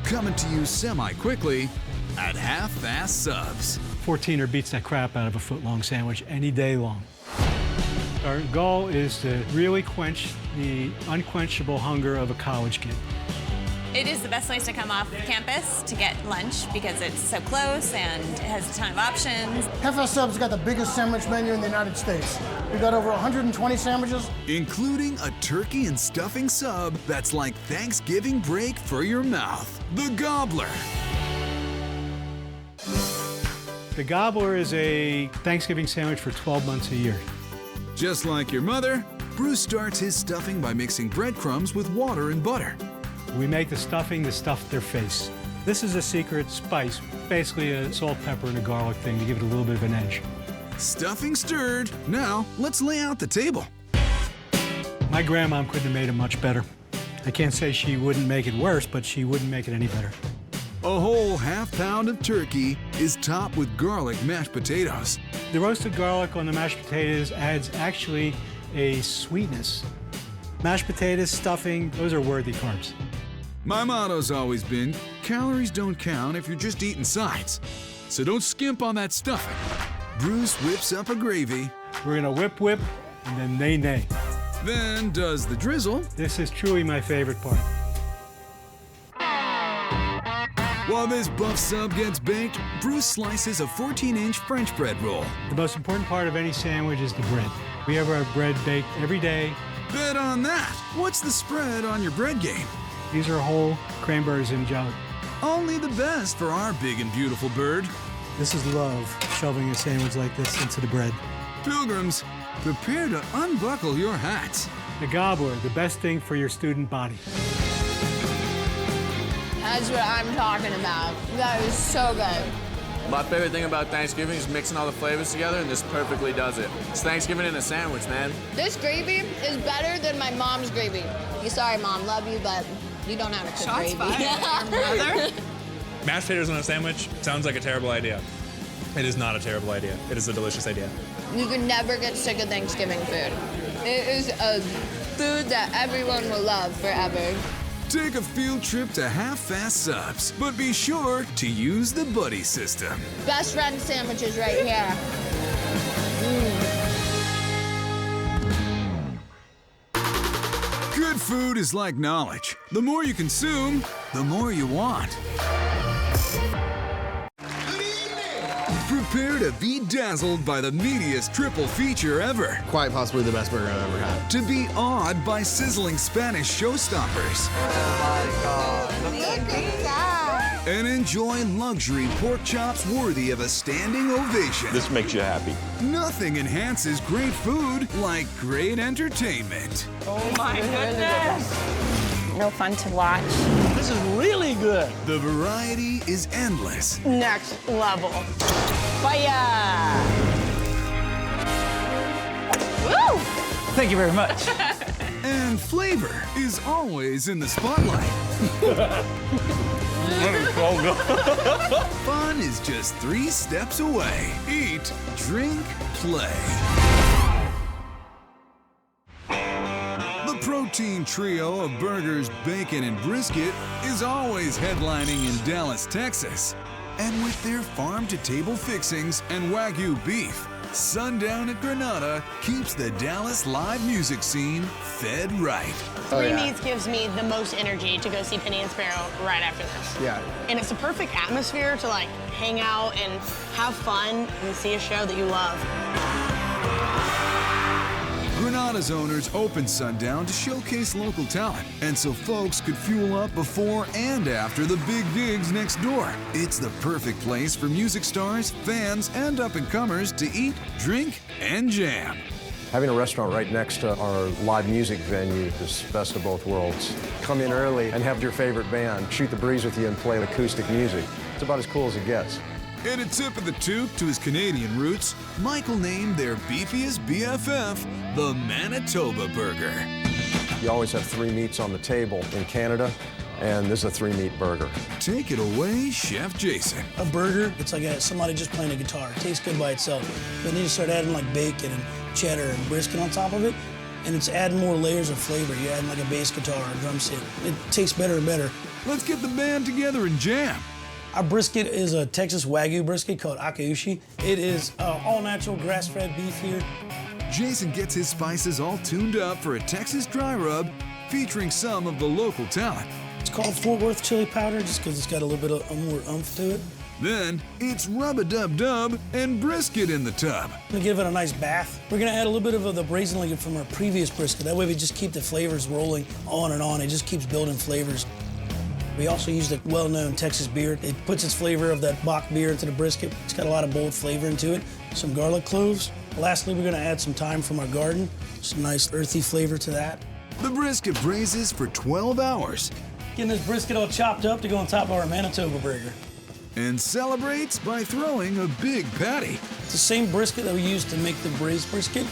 Coming to you semi-quickly at half-fast subs. 14er beats that crap out of a foot-long sandwich any day long. Our goal is to really quench the unquenchable hunger of a college kid. It is the best place to come off campus to get lunch because it's so close and it has a ton of options. Half-Fast Sub's got the biggest sandwich menu in the United States. We got over 120 sandwiches. Including a turkey and stuffing sub that's like Thanksgiving break for your mouth. The Gobbler. The Gobbler is a Thanksgiving sandwich for 12 months a year. Just like your mother, Bruce starts his stuffing by mixing breadcrumbs with water and butter. We make the stuffing to stuff their face. This is a secret spice, basically a salt, pepper, and a garlic thing to give it a little bit of an edge. Stuffing stirred. Now, let's lay out the table. My grandmom couldn't have made it much better. I can't say she wouldn't make it worse, but she wouldn't make it any better. A whole half-pound of turkey is topped with garlic mashed potatoes. The roasted garlic on the mashed potatoes adds actually a sweetness. Mashed potatoes, stuffing, those are worthy carbs. My motto's always been, calories don't count if you're just eating sides. So don't skimp on that stuffing. Bruce whips up a gravy. We're gonna whip, and then nay. Then does the drizzle. This is truly my favorite part. While this buff sub gets baked, Bruce slices a 14-inch French bread roll. The most important part of any sandwich is the bread. We have our bread baked every day. Bet on that. What's the spread on your bread game? These are whole cranberries and jelly. Only the best for our big and beautiful bird. This is love, shoving a sandwich like this into the bread. Pilgrims, prepare to unbuckle your hats. The gobbler, the best thing for your student body. That's what I'm talking about. That is so good. My favorite thing about Thanksgiving is mixing all the flavors together, and this perfectly does it. It's Thanksgiving in a sandwich, man. This gravy is better than my mom's gravy. Sorry, Mom, love you, but you don't know how to cook Shots gravy. fired. Mashed potatoes on a sandwich sounds like a terrible idea. It is not a terrible idea. It is a delicious idea. You can never get sick of Thanksgiving food. It is a food that everyone will love forever. Take a field trip to Half-Fast Subs, but be sure to use the buddy system. Best friend sandwiches right here. Good food is like knowledge. The more you consume, the more you want. Prepare to be dazzled by the meatiest triple feature ever. Quite possibly the best burger I've ever had. To be awed by sizzling Spanish showstoppers. And enjoy luxury pork chops worthy of a standing ovation. This makes you happy. Nothing enhances great food like great entertainment. Oh my goodness. No fun to watch. This is really good. The variety is endless. Next level. Fire! Woo! Thank you very much. And flavor is always in the spotlight. Fun is just 3 steps away. Eat, drink, play. The protein trio of burgers, bacon, and brisket is always headlining in Dallas, Texas. And with their farm-to-table fixings and Wagyu beef, Sundown at Granada keeps the Dallas live music scene fed right. Three Meats gives me the most energy to go see Penny and Sparrow right after this. Yeah. And it's a perfect atmosphere to like hang out and have fun and see a show that you love. Granada's owners opened Sundown to showcase local talent, and so folks could fuel up before and after the big gigs next door. It's the perfect place for music stars, fans, and up-and-comers to eat, drink, and jam. Having a restaurant right next to our live music venue is best of both worlds. Come in early and have your favorite band shoot the breeze with you and play acoustic music. It's about as cool as it gets. And a tip of the toque to his Canadian roots, Michael named their beefiest BFF the Manitoba Burger. You always have 3 meats on the table in Canada, and this is a 3-meat burger. Take it away, Chef Jason. A burger, it's like somebody just playing a guitar. It tastes good by itself. But then you start adding like bacon and cheddar and brisket on top of it, and it's adding more layers of flavor. You're adding like a bass guitar or a drum set. It tastes better and better. Let's get the band together and jam. Our brisket is a Texas Wagyu brisket called Akaushi. It is all-natural grass-fed beef here. Jason gets his spices all tuned up for a Texas dry rub featuring some of the local talent. It's called Fort Worth chili powder just because it's got a little bit of more oomph to it. Then it's rub-a-dub-dub and brisket in the tub. We're gonna give it a nice bath. We're gonna add a little bit of the braised liquid from our previous brisket. That way we just keep the flavors rolling on and on. It just keeps building flavors. We also use the well-known Texas beer. It puts its flavor of that Bach beer into the brisket. It's got a lot of bold flavor into it. Some garlic cloves. Lastly, we're gonna add some thyme from our garden. Some nice earthy flavor to that. The brisket braises for 12 hours. Getting this brisket all chopped up to go on top of our Manitoba burger. And celebrates by throwing a big patty. It's the same brisket that we used to make the braised brisket.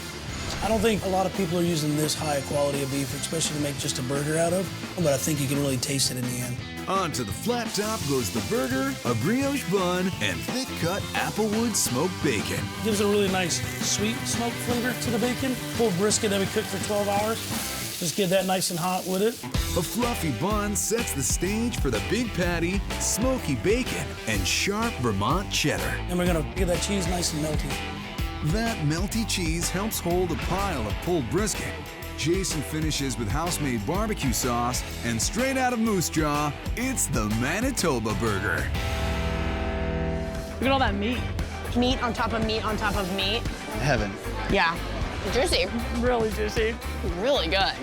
I don't think a lot of people are using this high quality of beef, especially to make just a burger out of, but I think you can really taste it in the end. Onto the flat top goes the burger, a brioche bun, and thick-cut applewood smoked bacon. Gives it a really nice sweet smoked flavor to the bacon. Pulled brisket that we cooked for 12 hours. Just get that nice and hot with it. A fluffy bun sets the stage for the big patty, smoky bacon, and sharp Vermont cheddar. And we're gonna get that cheese nice and melty. That melty cheese helps hold a pile of pulled brisket. Jason finishes with house-made barbecue sauce, and straight out of Moose Jaw, it's the Manitoba Burger. Look at all that meat. Meat on top of meat on top of meat. Heaven. Yeah. Juicy. Really juicy. Really good.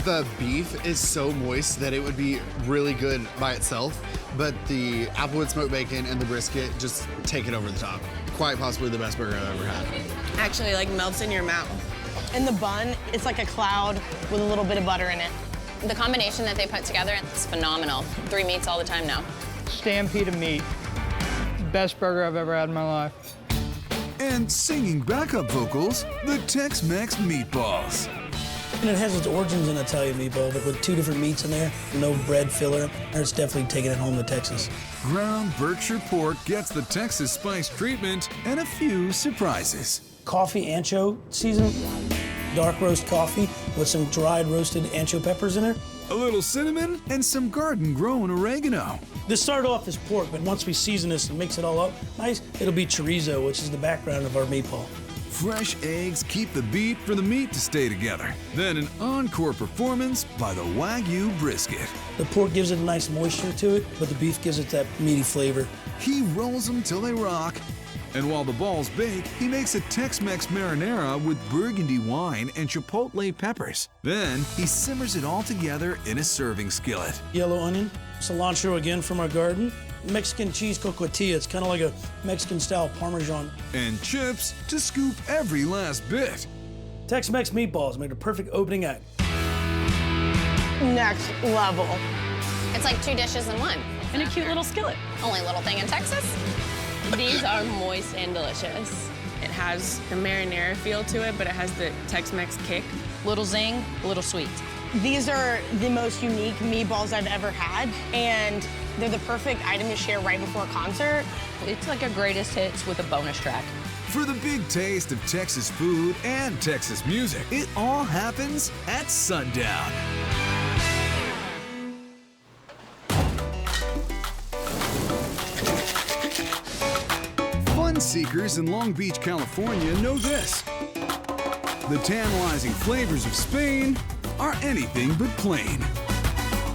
The beef is so moist that it would be really good by itself, but the applewood smoked bacon and the brisket just take it over the top. Quite possibly the best burger I've ever had. Actually, like, melts in your mouth. And the bun, it's like a cloud with a little bit of butter in it. The combination that they put together is phenomenal. 3 meats all the time now. Stampede of meat. Best burger I've ever had in my life. And singing backup vocals, the Tex-Mex meatballs. And it has its origins in Italian meatball, but with 2 different meats in there, no bread filler. It's definitely taking it home to Texas. Ground Berkshire pork gets the Texas spice treatment and a few surprises. Coffee ancho season, dark roast coffee with some dried roasted ancho peppers in there. A little cinnamon and some garden-grown oregano. This started off as pork, but once we season this and mix it all up nice, it'll be chorizo, which is the background of our meatball. Fresh eggs keep the beat for the meat to stay together. Then an encore performance by the Wagyu brisket. The pork gives it a nice moisture to it, but the beef gives it that meaty flavor. He rolls them till they rock. And while the balls bake, he makes a Tex-Mex marinara with burgundy wine and chipotle peppers. Then he simmers it all together in a serving skillet. Yellow onion, cilantro again from our garden, Mexican cheese coquetilla. It's kind of like a Mexican-style Parmesan. And chips to scoop every last bit. Tex-Mex meatballs make the perfect opening act. Next level. It's like 2 dishes in one. And a cute little skillet. Only little thing in Texas. These are moist and delicious. It has the marinara feel to it, but it has the Tex-Mex kick. Little zing, a little sweet. These are the most unique meatballs I've ever had, and they're the perfect item to share right before a concert. It's like a greatest hits with a bonus track. For the big taste of Texas food and Texas music, it all happens at sundown. Fun seekers in Long Beach, California know this. The tantalizing flavors of Spain are anything but plain.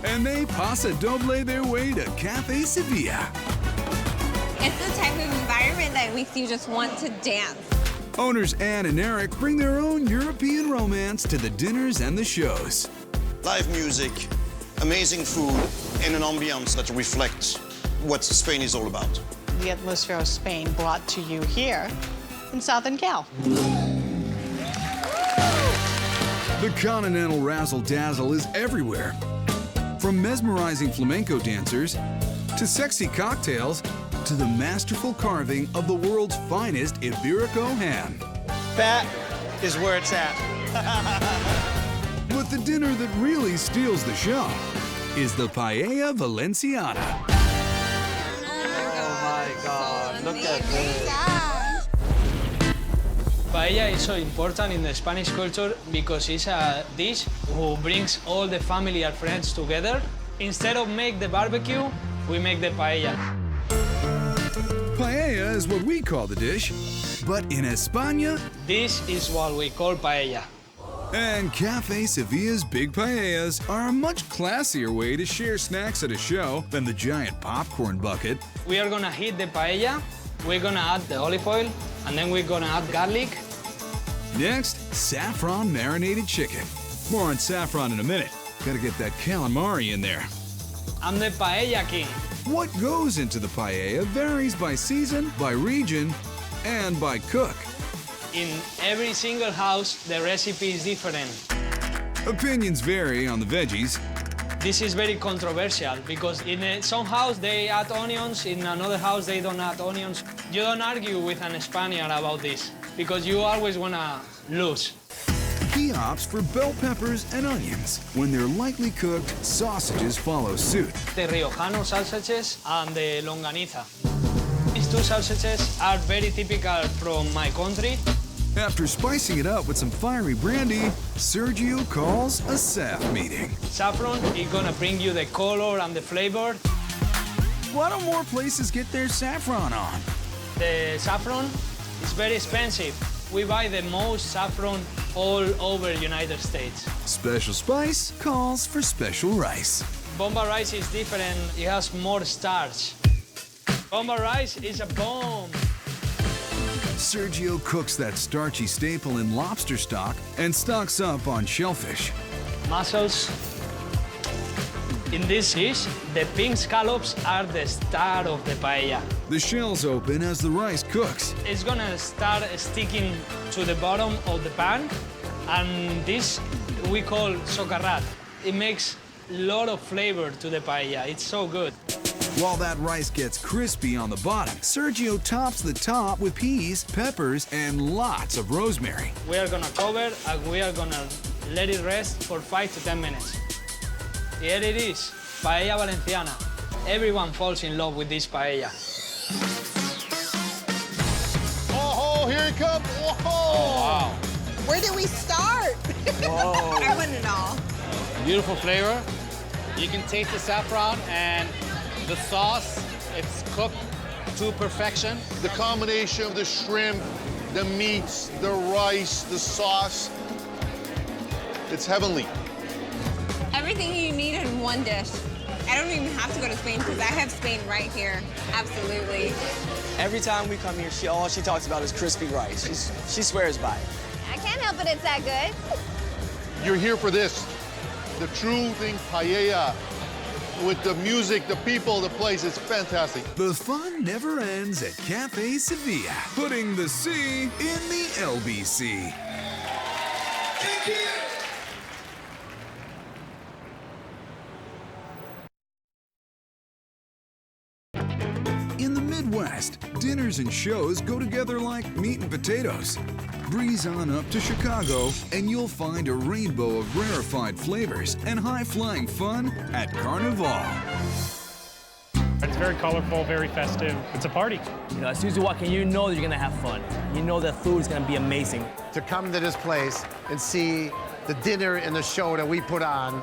And they pasa doble their way to Cafe Sevilla. It's the type of environment that makes you just want to dance. Owners Ann and Eric bring their own European romance to the dinners and the shows. Live music, amazing food, and an ambiance that reflects what Spain is all about. The atmosphere of Spain brought to you here in Southern Cal. The continental razzle-dazzle is everywhere. From mesmerizing flamenco dancers, to sexy cocktails, to the masterful carving of the world's finest Iberico ham. That is where it's at. But the dinner that really steals the show is the Paella Valenciana. Oh my God, look at this. Paella is so important in the Spanish culture because it's a dish who brings all the family and friends together. Instead of make the barbecue, we make the paella. Paella is what we call the dish, but in España, this is what we call paella. And Cafe Sevilla's big paellas are a much classier way to share snacks at a show than the giant popcorn bucket. We are gonna heat the paella, we're gonna add the olive oil, and then we're gonna add garlic. Next, saffron marinated chicken. More on saffron in a minute. Gotta get that calamari in there. I'm the paella king. What goes into the paella varies by season, by region, and by cook. In every single house, the recipe is different. Opinions vary on the veggies. This is very controversial because in some house they add onions, in another house they don't add onions. You don't argue with an Spaniard about this because you always wanna lose. He opts for bell peppers and onions. When they're lightly cooked, sausages follow suit. The Riojano sausages and the longaniza. These two sausages are very typical from my country. After spicing it up with some fiery brandy, Sergio calls a SAF meeting. Saffron is gonna bring you the color and the flavor. Why don't more places get their saffron on? The saffron is very expensive. We buy the most saffron all over United States. Special spice calls for special rice. Bomba rice is different. It has more starch. Bomba rice is a bomb. Sergio cooks that starchy staple in lobster stock and stocks up on shellfish. Mussels. In this dish, the pink scallops are the star of the paella. The shells open as the rice cooks. It's gonna start sticking to the bottom of the pan, and this we call socarrat. It makes a lot of flavor to the paella. It's so good. While that rice gets crispy on the bottom, Sergio tops the top with peas, peppers, and lots of rosemary. We are gonna cover and we are gonna let it rest for 5 to 10 minutes. Here it is, paella valenciana. Everyone falls in love with this paella. Oh, here it comes. Oh, wow. Where did we start? Whoa. I want to know. Beautiful flavor. You can taste the saffron and the sauce. It's cooked to perfection. The combination of the shrimp, the meats, the rice, the sauce, it's heavenly. Everything you need in one dish. I don't even have to go to Spain because I have Spain right here. Absolutely. Every time we come here, all she talks about is crispy rice. She swears by it. I can't help it, it's that good. You're here for this. The true thing, paella. With the music, the people, the place, it's fantastic. The fun never ends at Cafe Sevilla, putting the C in the LBC. In the Midwest, dinners and shows go together like meat and potatoes. Breeze on up to Chicago, and you'll find a rainbow of rarefied flavors and high-flying fun at Carnival. It's very colorful, very festive. It's a party. You know, as soon as you walk in, you know that you're gonna have fun. You know that food is gonna be amazing. To come to this place and see the dinner and the show that we put on,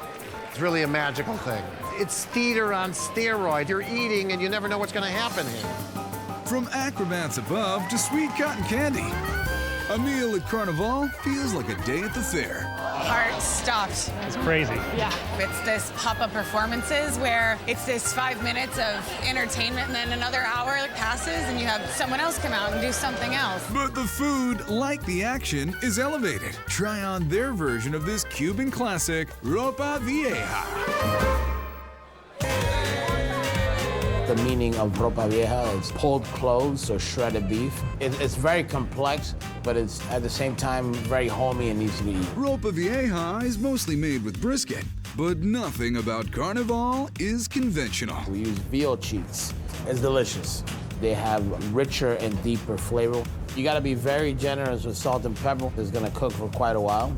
it's really a magical thing. It's theater on steroids. You're eating and you never know what's gonna happen here. From acrobats above to sweet cotton candy, a meal at Carnival feels like a day at the fair. Heart stopped. It's crazy. Yeah. It's this pop-up performances where it's this 5 minutes of entertainment and then another hour passes and you have someone else come out and do something else. But the food, like the action, is elevated. Try on their version of this Cuban classic, Ropa Vieja. The meaning of ropa vieja is pulled clothes or shredded beef. It's very complex, but it's at the same time very homey and easy to eat. Ropa Vieja is mostly made with brisket, but nothing about Carnival is conventional. We use veal cheeks. It's delicious. They have richer and deeper flavor. You gotta be very generous with salt and pepper. It's gonna cook for quite a while.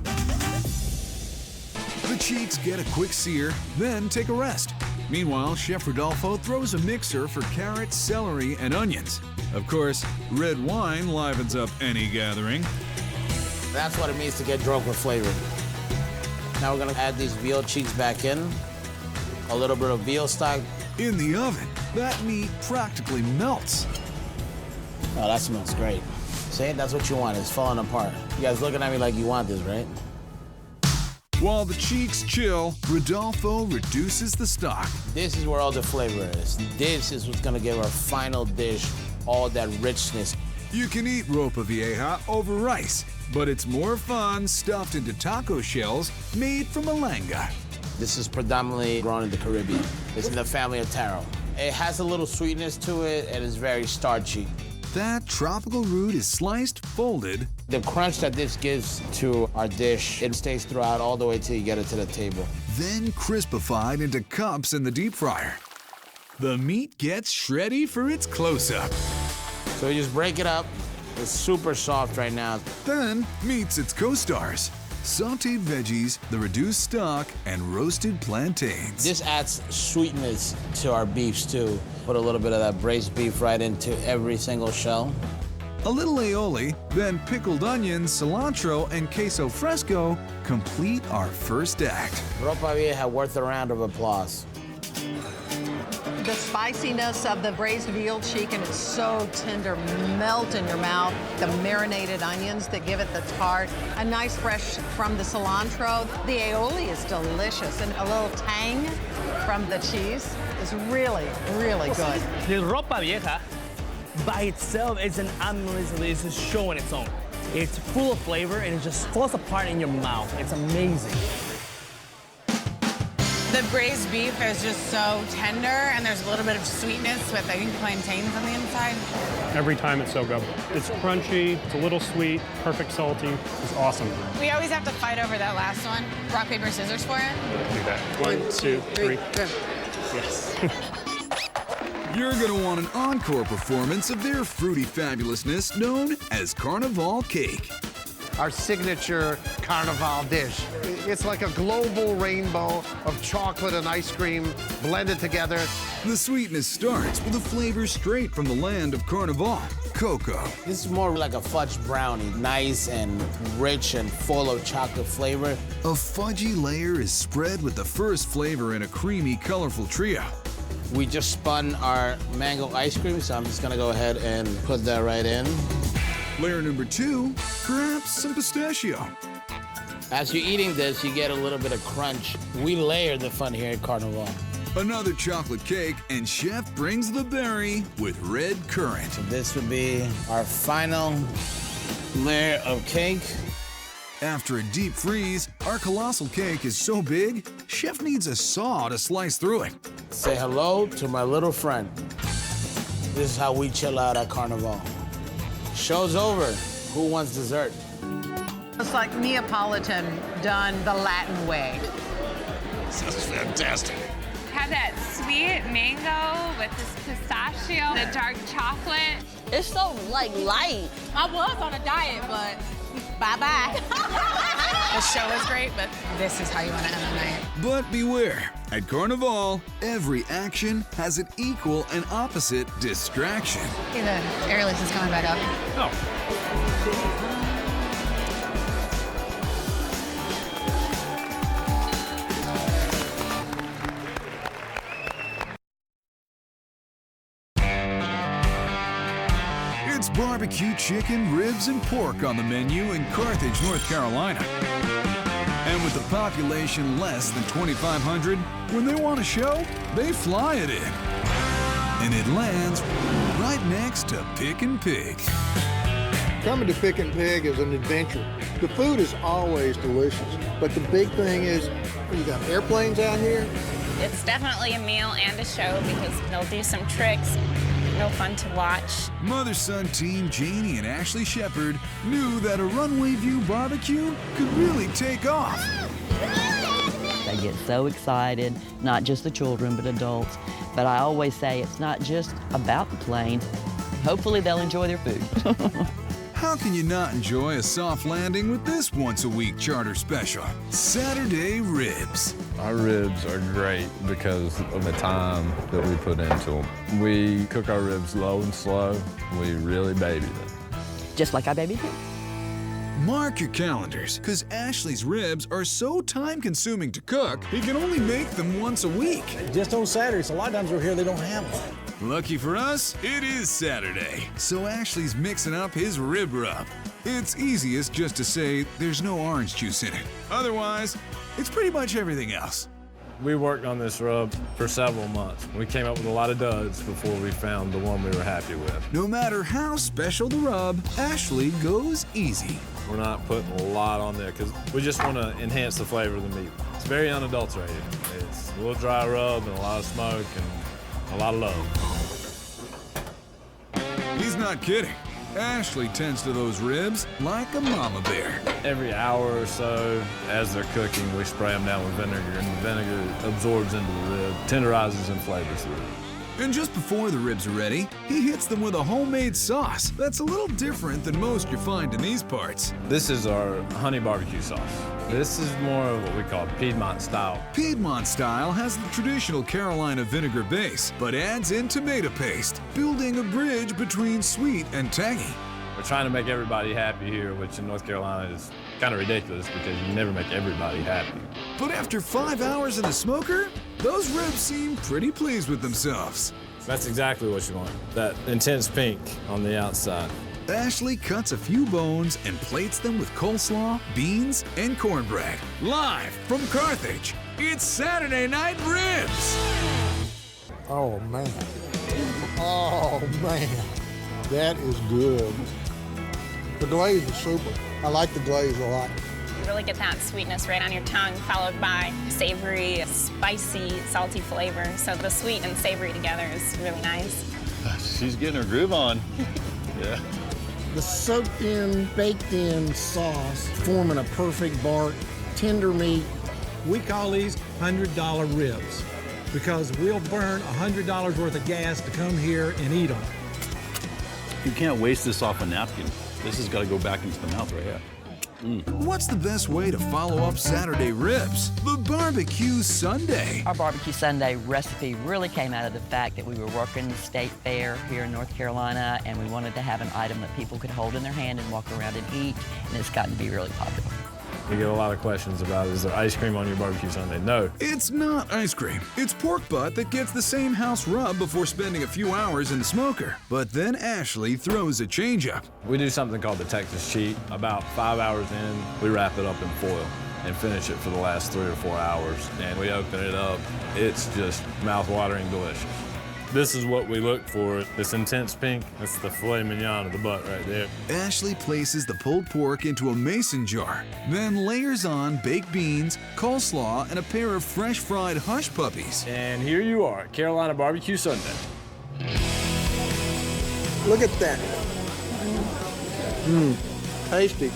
The cheeks get a quick sear, then take a rest. Meanwhile, Chef Rodolfo throws a mixer for carrots, celery, and onions. Of course, red wine livens up any gathering. That's what it means to get drunk with flavor. Now we're gonna add these veal cheeks back in. A little bit of veal stock. In the oven, that meat practically melts. Oh, that smells great. See, that's what you want, it's falling apart. You guys looking at me like you want this, right? While the cheeks chill, Rodolfo reduces the stock. This is where all the flavor is. This is what's gonna give our final dish all that richness. You can eat ropa vieja over rice, but it's more fun stuffed into taco shells made from malanga. This is predominantly grown in the Caribbean. It's in the family of taro. It has a little sweetness to it and it's very starchy. That tropical root is sliced, folded. The crunch that this gives to our dish, it stays throughout all the way till you get it to the table. Then crispified into cups in the deep fryer. The meat gets shreddy for its close-up. So you just break it up. It's super soft right now. Then meets its co-stars. Sauteed veggies, the reduced stock, and roasted plantains. This adds sweetness to our beefs too. Put a little bit of that braised beef right into every single shell. A little aioli, then pickled onions, cilantro, and queso fresco complete our first act. Ropa vieja worth a round of applause. The spiciness of the braised veal chicken is so tender, melt in your mouth. The marinated onions that give it the tart. A nice fresh from the cilantro. The aioli is delicious, and a little tang from the cheese is really, really good. The ropa vieja, by itself, is an amazing. It's a show on its own. It's full of flavor, and it just falls apart in your mouth. It's amazing. The braised beef is just so tender, and there's a little bit of sweetness with, I think, plantains on the inside. Every time it's so good. It's crunchy, it's a little sweet, perfect salty. It's awesome. We always have to fight over that last one. Rock, paper, scissors for it. Do that. 1, 2, 3. Go. Yes. You're gonna want an encore performance of their fruity fabulousness known as Carnival cake. Our signature Carnival dish. It's like a global rainbow of chocolate and ice cream blended together. The sweetness starts with a flavor straight from the land of Carnival, cocoa. This is more like a fudge brownie, nice and rich and full of chocolate flavor. A fudgy layer is spread with the first flavor in a creamy, colorful trio. We just spun our mango ice cream, so I'm just gonna go ahead and put that right in. Layer number 2, perhaps some pistachio. As you're eating this, you get a little bit of crunch. We layer the fun here at Carnival. Another chocolate cake, and chef brings the berry with red currant. So this would be our final layer of cake. After a deep freeze, our colossal cake is so big, chef needs a saw to slice through it. Say hello to my little friend. This is how we chill out at Carnival. Show's over. Who wants dessert? It's like Neapolitan done the Latin way. Sounds fantastic. Have that sweet mango with this pistachio, the dark chocolate. It's so, like, light. I was on a diet, but bye-bye. The show is great, but this is how you want to end the night. But beware, at Carnival, every action has an equal and opposite distraction. Okay, the air release is coming back up. Oh. It's barbecue chicken, ribs, and pork on the menu in Carthage, North Carolina. And with the population less than 2,500, when they want a show, they fly it in. And it lands right next to Pickin' Pig. Coming to Pickin' Pig is an adventure. The food is always delicious, but the big thing is you got airplanes out here. It's definitely a meal and a show because they'll do some tricks. No fun to watch. Mother-son team Janie and Ashley Shepard knew that a runway view barbecue could really take off. They get so excited, not just the children, but adults. But I always say it's not just about the plane. Hopefully they'll enjoy their food. How can you not enjoy a soft landing with this once-a-week charter special? Saturday Ribs. Our ribs are great because of the time that we put into them. We cook our ribs low and slow. We really baby them. Just like I baby do. Mark your calendars, because Ashley's ribs are so time-consuming to cook, he can only make them once a week. Just on Saturdays. A lot of times we're here, they don't have one. Lucky for us, it is Saturday, so Ashley's mixing up his rib rub. It's easiest just to say there's no orange juice in it. Otherwise, it's pretty much everything else. We worked on this rub for several months. We came up with a lot of duds before we found the one we were happy with. No matter how special the rub, Ashley goes easy. We're not putting a lot on there because we just want to enhance the flavor of the meat. It's very unadulterated. It's a little dry rub and a lot of smoke and a lot of love. He's not kidding. Ashley tends to those ribs like a mama bear. Every hour or so, as they're cooking, we spray them down with vinegar, and the vinegar absorbs into the rib, tenderizes and flavors the rib. And just before the ribs are ready, he hits them with a homemade sauce that's a little different than most you find in these parts. This is our honey barbecue sauce. This is more of what we call Piedmont style. Piedmont style has the traditional Carolina vinegar base, but adds in tomato paste, building a bridge between sweet and tangy. We're trying to make everybody happy here, which in North Carolina is kind of ridiculous because you never make everybody happy. But after 5 hours in the smoker, Those ribs seem pretty pleased with themselves. That's exactly what you want. That intense pink on the outside. Ashley cuts a few bones and plates them with coleslaw, beans, and cornbread. Live from Carthage, it's Saturday Night Ribs. Oh, man. Oh, man. That is good. The glaze is super. I like the glaze a lot. You really get that sweetness right on your tongue, followed by savory, spicy, salty flavor. So the sweet and savory together is really nice. She's getting her groove on. Yeah. The soaked-in, baked-in sauce forming a perfect bark, tender meat. We call these $100 ribs because we'll burn $100 worth of gas to come here and eat them. You can't waste this off a napkin. This has got to go back into the mouth right here. What's the best way to follow up Saturday ribs? The Barbecue Sunday. Our barbecue Sunday recipe really came out of the fact that we were working the state fair here in North Carolina, and we wanted to have an item that people could hold in their hand and walk around and eat, and it's gotten to be really popular. We get a lot of questions about, is there ice cream on your barbecue Sunday? No. It's not ice cream. It's pork butt that gets the same house rub before spending a few hours in the smoker. But then Ashley throws a change-up. We do something called the Texas Cheat. About 5 hours in, we wrap it up in foil and finish it for the last 3 or 4 hours. And we open it up. It's just mouth-watering delicious. This is what we look for, this intense pink. That's the filet mignon of the butt right there. Ashley places the pulled pork into a mason jar, then layers on baked beans, coleslaw, and a pair of fresh fried hush puppies. And here you are, Carolina Barbecue Sunday. Look at that. Tasty.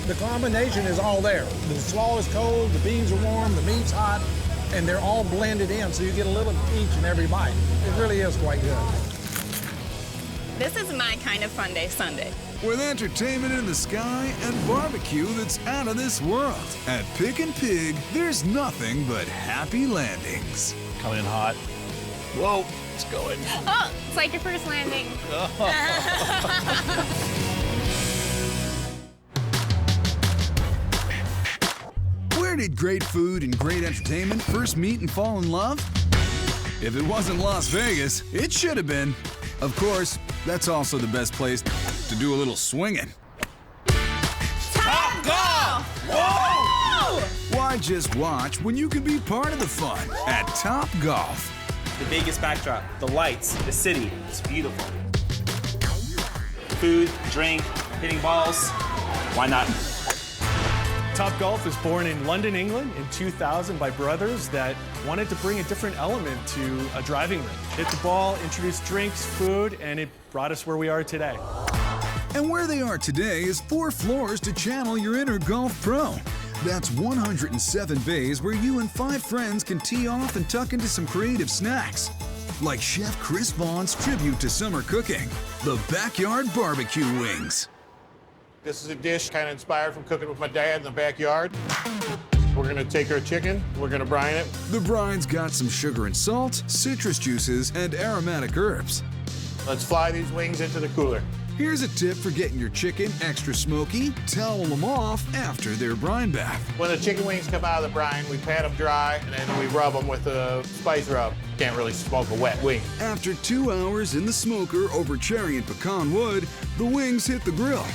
The combination is all there. The slaw is cold, the beans are warm, the meat's hot, and they're all blended in, so you get a little of each and every bite. It really is quite good. This is my kind of fun day Sunday. With entertainment in the sky and barbecue that's out of this world. At Pick and Pig, there's nothing but happy landings. Coming in hot. Whoa, it's going. Oh, it's like your first landing. Where did great food and great entertainment first meet and fall in love? If it wasn't Las Vegas, it should have been. Of course, that's also the best place to do a little swinging. Top Golf! Whoa! Why just watch when you can be part of the fun at Top Golf? The Vegas backdrop, the lights, the city, it's beautiful. Food, drink, hitting balls, why not? Top Golf was born in London, England in 2000 by brothers that wanted to bring a different element to a driving range. Hit the ball, introduce drinks, food, and it brought us where we are today. And where they are today is 4 floors to channel your inner golf pro. That's 107 bays where you and 5 friends can tee off and tuck into some creative snacks. Like Chef Chris Vaughn's tribute to summer cooking, the Backyard Barbecue Wings. This is a dish kind of inspired from cooking with my dad in the backyard. We're gonna take our chicken, we're gonna brine it. The brine's got some sugar and salt, citrus juices, and aromatic herbs. Let's fly these wings into the cooler. Here's a tip for getting your chicken extra smoky. Towel them off after their brine bath. When the chicken wings come out of the brine, we pat them dry, and then we rub them with a spice rub. Can't really smoke a wet wing. After 2 hours in the smoker over cherry and pecan wood, the wings hit the grill.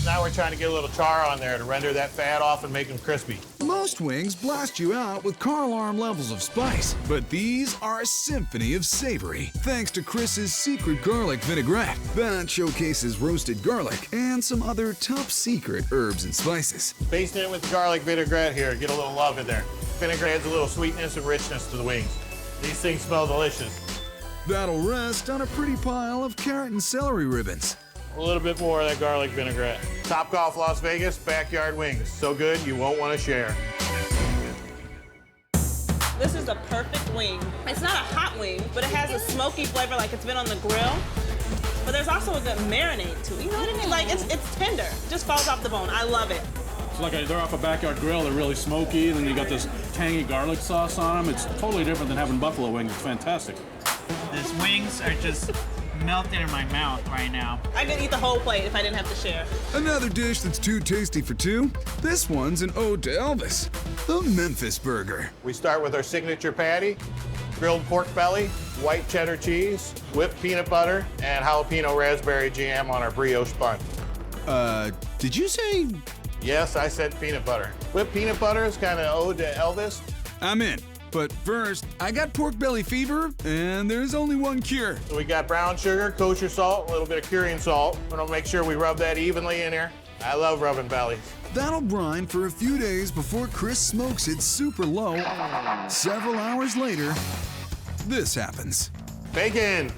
Now we're trying to get a little char on there to render that fat off and make them crispy. Most wings blast you out with car alarm levels of spice, but these are a symphony of savory, thanks to Chris's secret garlic vinaigrette that showcases roasted garlic and some other top-secret herbs and spices. Basting it with garlic vinaigrette here, get a little love in there. Vinaigrette adds a little sweetness and richness to the wings. These things smell delicious. That'll rest on a pretty pile of carrot and celery ribbons. A little bit more of that garlic vinaigrette. Top Golf Las Vegas, backyard wings. So good, you won't want to share. This is a perfect wing. It's not a hot wing, but it has a smoky flavor like it's been on the grill. But there's also a good marinade to it. You know what I mean? Like, it's tender. It just falls off the bone. I love it. It's like they're off a backyard grill. They're really smoky, and then you got this tangy garlic sauce on them. It's totally different than having buffalo wings. It's fantastic. These wings are just melting in my mouth right now. I could eat the whole plate if I didn't have to share. Another dish that's too tasty for two. This one's an ode to Elvis, the Memphis Burger. We start with our signature patty, grilled pork belly, white cheddar cheese, whipped peanut butter, and jalapeno raspberry jam on our brioche bun. Did you say? Yes, I said peanut butter. Whipped peanut butter is kind of ode to Elvis. I'm in. But first, I got pork belly fever, and there's only one cure. So we got brown sugar, kosher salt, a little bit of curing salt. We're gonna make sure we rub that evenly in here. I love rubbing bellies. That'll brine for a few days before Chris smokes it super low. Several hours later, this happens. Bacon.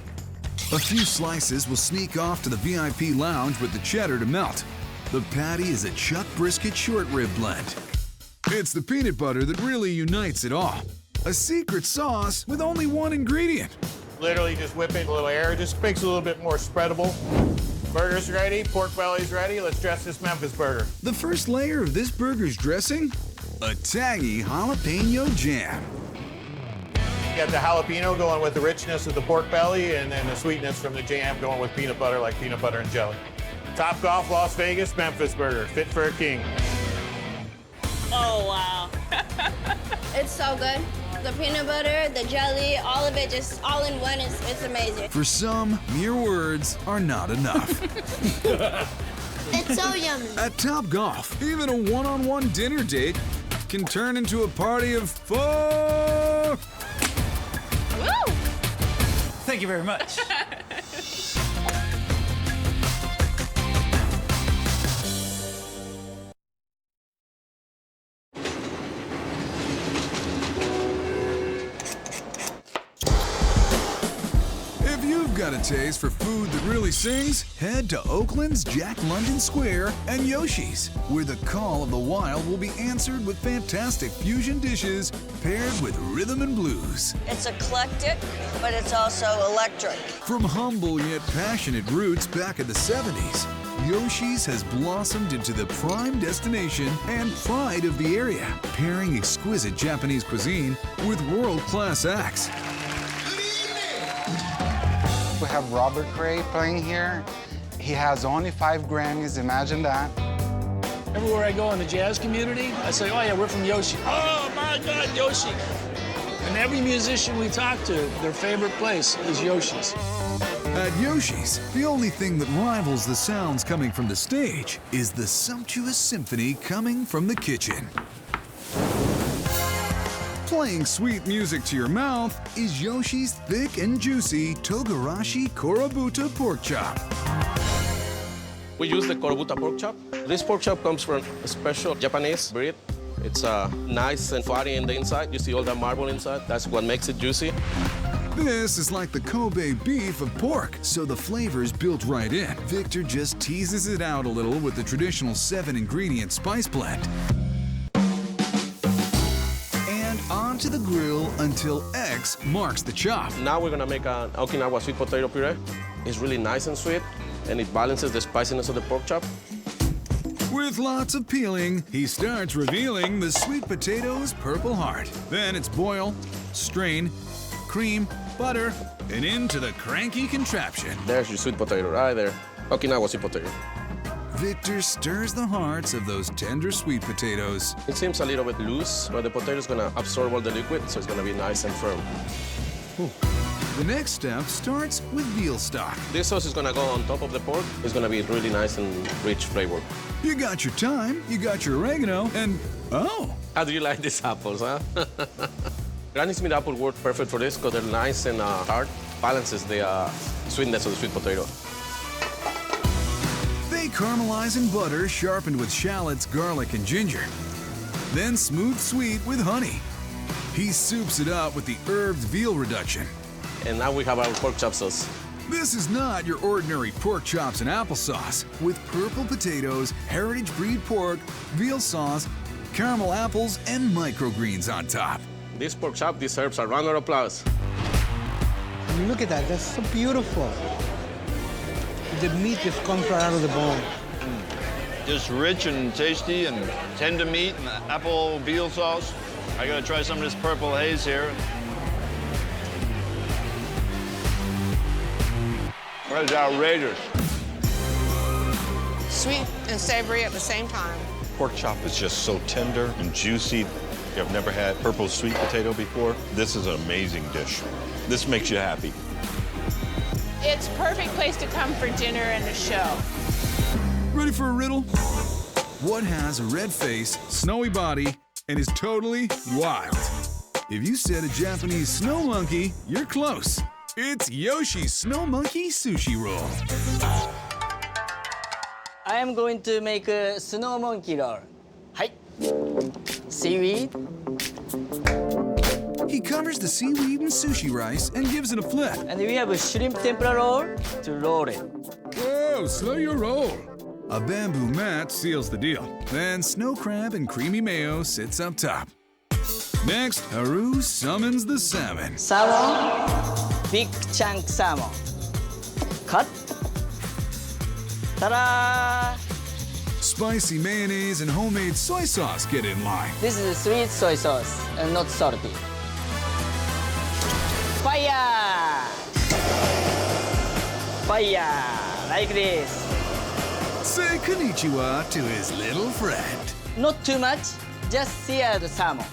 A few slices will sneak off to the VIP lounge with the cheddar to melt. The patty is a chuck brisket short rib blend. It's the peanut butter that really unites it all. A secret sauce with only one ingredient. Literally just whip in a little air, just makes it a little bit more spreadable. Burger's ready, pork belly's ready. Let's dress this Memphis burger. The first layer of this burger's dressing, a tangy jalapeno jam. You got the jalapeno going with the richness of the pork belly, and then the sweetness from the jam going with peanut butter, like peanut butter and jelly. Top Golf Las Vegas Memphis burger, fit for a king. Oh, wow. It's so good. The peanut butter, the jelly, all of it just all in one, it's amazing. For some, mere words are not enough. It's so yummy. At Top Golf, even a one-on-one dinner date can turn into a party of fuck. Woo! Thank you very much. If you've got a taste for food that really sings, head to Oakland's Jack London Square and Yoshi's, where the call of the wild will be answered with fantastic fusion dishes paired with rhythm and blues. It's eclectic, but it's also electric. From humble yet passionate roots back in the 70s, Yoshi's has blossomed into the prime destination and pride of the area, pairing exquisite Japanese cuisine with world-class acts. We have Robert Cray playing here. He has only 5 Grammys, imagine that. Everywhere I go in the jazz community, I say, oh yeah, we're from Yoshi. Oh my God, Yoshi. And every musician we talk to, their favorite place is Yoshi's. At Yoshi's, the only thing that rivals the sounds coming from the stage is the sumptuous symphony coming from the kitchen. Playing sweet music to your mouth is Yoshi's thick and juicy Togarashi Korobuta pork chop. We use the Korobuta pork chop. This pork chop comes from a special Japanese breed. It's nice and fatty in the inside. You see all that marble inside? That's what makes it juicy. This is like the Kobe beef of pork, so the flavor's built right in. Victor just teases it out a little with the traditional 7-ingredient spice blend. Onto the grill until X marks the chop. Now we're gonna make an Okinawa sweet potato puree. It's really nice and sweet, and it balances the spiciness of the pork chop. With lots of peeling, he starts revealing the sweet potato's purple heart. Then it's boil, strain, cream, butter, and into the cranky contraption. There's your sweet potato right there. Okinawa sweet potato. Victor stirs the hearts of those tender sweet potatoes. It seems a little bit loose, but the potato is gonna absorb all the liquid, so it's gonna be nice and firm. The next step starts with veal stock. This sauce is gonna go on top of the pork. It's gonna be really nice and rich flavor. You got your thyme, you got your oregano, and oh! How do you like these apples, huh? Granny Smith apple work perfect for this because they're nice and tart. Balances the sweetness of the sweet potato. They caramelize in butter sharpened with shallots, garlic, and ginger. Then smooth sweet with honey. He soups it up with the herbed veal reduction. And now we have our pork chop sauce. This is not your ordinary pork chops and applesauce. With purple potatoes, heritage breed pork, veal sauce, caramel apples, and microgreens on top. This pork chop deserves a round of applause. I mean, look at that, that's so beautiful. The meat just comes right out of the bone. Just rich and tasty and tender meat and the apple veal sauce. I gotta try some of this purple haze here. That's outrageous. Sweet and savory at the same time. Pork chop is just so tender and juicy. If you've never had purple sweet potato before, this is an amazing dish. This makes you happy. It's a perfect place to come for dinner and a show. Ready for a riddle? What has a red face, snowy body, and is totally wild? If you said a Japanese snow monkey, you're close. It's Yoshi's Snow Monkey Sushi Roll. I am going to make a snow monkey roll. Hi. Seaweed. He covers the seaweed in sushi rice and gives it a flip. And we have a shrimp tempura roll to roll it. Whoa, slow your roll. A bamboo mat seals the deal. Then snow crab and creamy mayo sits up top. Next, Haru summons the salmon. Salmon, big chunk salmon. Cut. Ta-da! Spicy mayonnaise and homemade soy sauce get in line. This is sweet soy sauce and not salty. Fire! Fire! Like this. Say konnichiwa to his little friend. Not too much, just sear the salmon.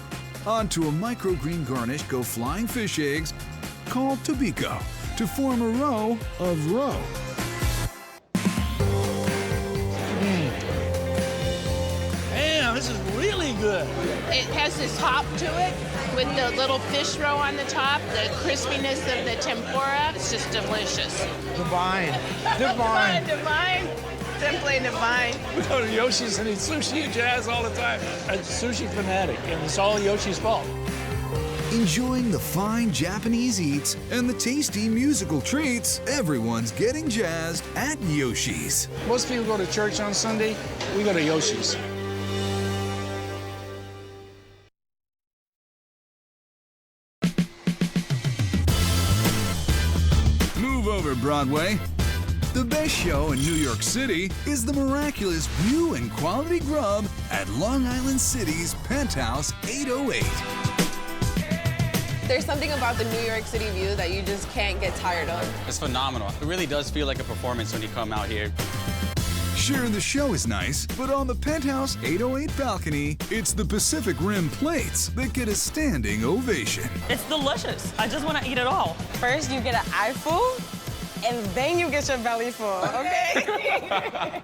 Onto a microgreen garnish go flying fish eggs called tobiko to form a row of roe. Damn, this is really good. It has this hop to it with the little fish roe on the top, the crispiness of the tempura. It's just delicious. Divine. Divine. Divine. Simply divine. We go to Yoshi's and eat sushi and jazz all the time. I'm a sushi fanatic, and it's all Yoshi's fault. Enjoying the fine Japanese eats and the tasty musical treats, everyone's getting jazzed at Yoshi's. Most people go to church on Sunday. We go to Yoshi's. Move over, Broadway. The best show in New York City is the miraculous view and quality grub at Long Island City's Penthouse 808. There's something about the New York City view that you just can't get tired of. It's phenomenal. It really does feel like a performance when you come out here. Sure, the show is nice, but on the Penthouse 808 balcony, it's the Pacific Rim plates that get a standing ovation. It's delicious. I just want to eat it all. First, you get an eyeful, and then you get your belly full, okay?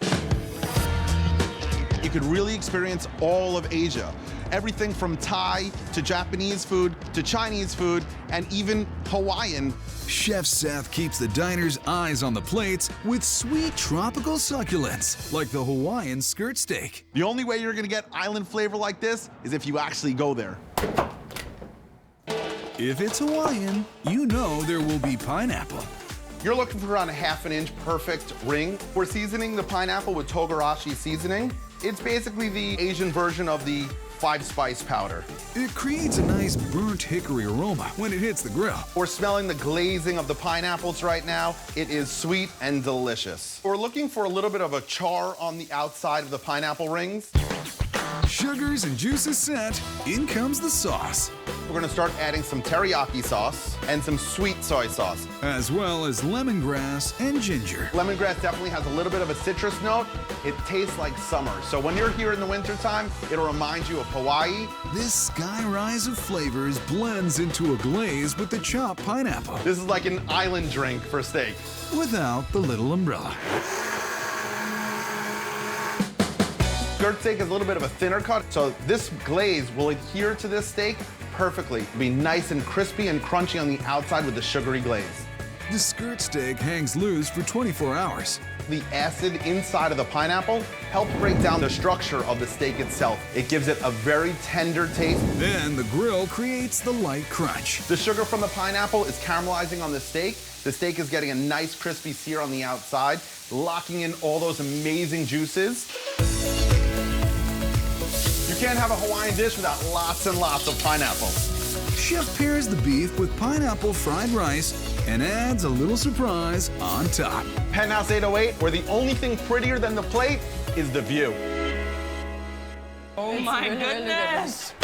You could really experience all of Asia. Everything from Thai to Japanese food to Chinese food and even Hawaiian. Chef Seth keeps the diner's eyes on the plates with sweet tropical succulents, like the Hawaiian skirt steak. The only way you're gonna get island flavor like this is if you actually go there. If it's Hawaiian, you know there will be pineapple. You're looking for around a ½ inch perfect ring. We're seasoning the pineapple with togarashi seasoning. It's basically the Asian version of the 5-spice powder. It creates a nice burnt hickory aroma when it hits the grill. We're smelling the glazing of the pineapples right now. It is sweet and delicious. We're looking for a little bit of a char on the outside of the pineapple rings. Sugars and juices set, in comes the sauce. We're gonna start adding some teriyaki sauce and some sweet soy sauce. As well as lemongrass and ginger. Lemongrass definitely has a little bit of a citrus note. It tastes like summer. So when you're here in the wintertime, it'll remind you of Hawaii. This sky rise of flavors blends into a glaze with the chopped pineapple. This is like an island drink for steak. Without the little umbrella. Skirt steak is a little bit of a thinner cut, so this glaze will adhere to this steak perfectly. It'll be nice and crispy and crunchy on the outside with the sugary glaze. The skirt steak hangs loose for 24 hours. The acid inside of the pineapple helps break down the structure of the steak itself. It gives it a very tender taste. Then the grill creates the light crunch. The sugar from the pineapple is caramelizing on the steak. The steak is getting a nice crispy sear on the outside, locking in all those amazing juices. You can't have a Hawaiian dish without lots and lots of pineapple. Chef pairs the beef with pineapple fried rice and adds a little surprise on top. Penthouse 808, where the only thing prettier than the plate is the view. Oh my goodness!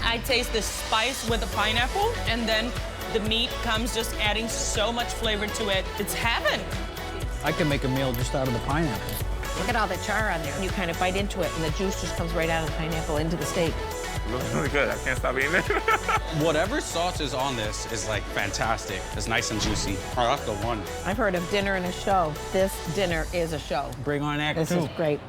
I taste the spice with the pineapple, and then The meat comes just adding so much flavor to it. It's heaven. I can make a meal just out of the pineapple. Look at all the char on there. You kind of bite into it, and the juice just comes right out of the pineapple into the steak. It looks really good. I can't stop eating it. Whatever sauce is on this is like fantastic. It's nice and juicy. Oh, that's the one. I've heard of dinner and a show. This dinner is a show. Bring on Act 2. This is great.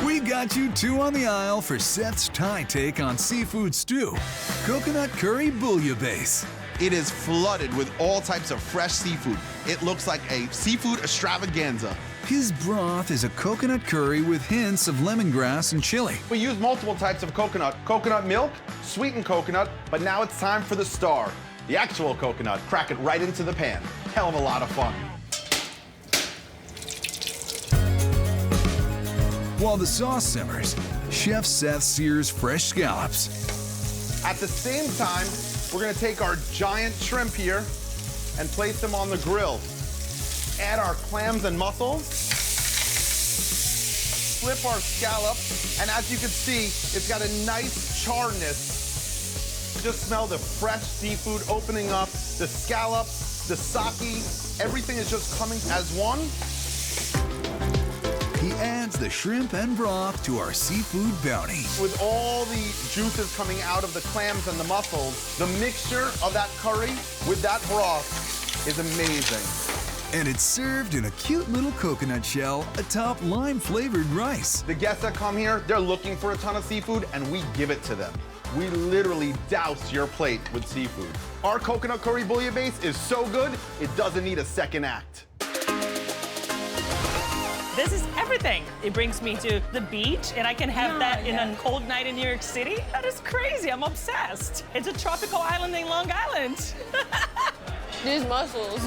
We got you 2 on the aisle for Seth's Thai take on seafood stew. Coconut curry bouillabaisse. It is flooded with all types of fresh seafood. It looks like a seafood extravaganza. His broth is a coconut curry with hints of lemongrass and chili. We use multiple types of coconut milk, sweetened coconut, but now it's time for the star, the actual coconut. Crack it right into the pan. Hell of a lot of fun. While the sauce simmers, Chef Seth sears fresh scallops. At the same time, we're gonna take our giant shrimp here and place them on the grill. Add our clams and mussels. Flip our scallop, and as you can see, it's got a nice charness. Just smell the fresh seafood opening up, the scallop, the sake, everything is just coming as one. He adds the shrimp and broth to our seafood bounty. With all the juices coming out of the clams and the mussels, the mixture of that curry with that broth is amazing. And it's served in a cute little coconut shell atop lime-flavored rice. The guests that come here, they're looking for a ton of seafood, and we give it to them. We literally douse your plate with seafood. Our coconut curry bouillabaisse is so good, it doesn't need a second act. This is everything. It brings me to the beach, and I can have that in a cold night in New York City. That is crazy. I'm obsessed. It's a tropical island in Long Island. These mussels,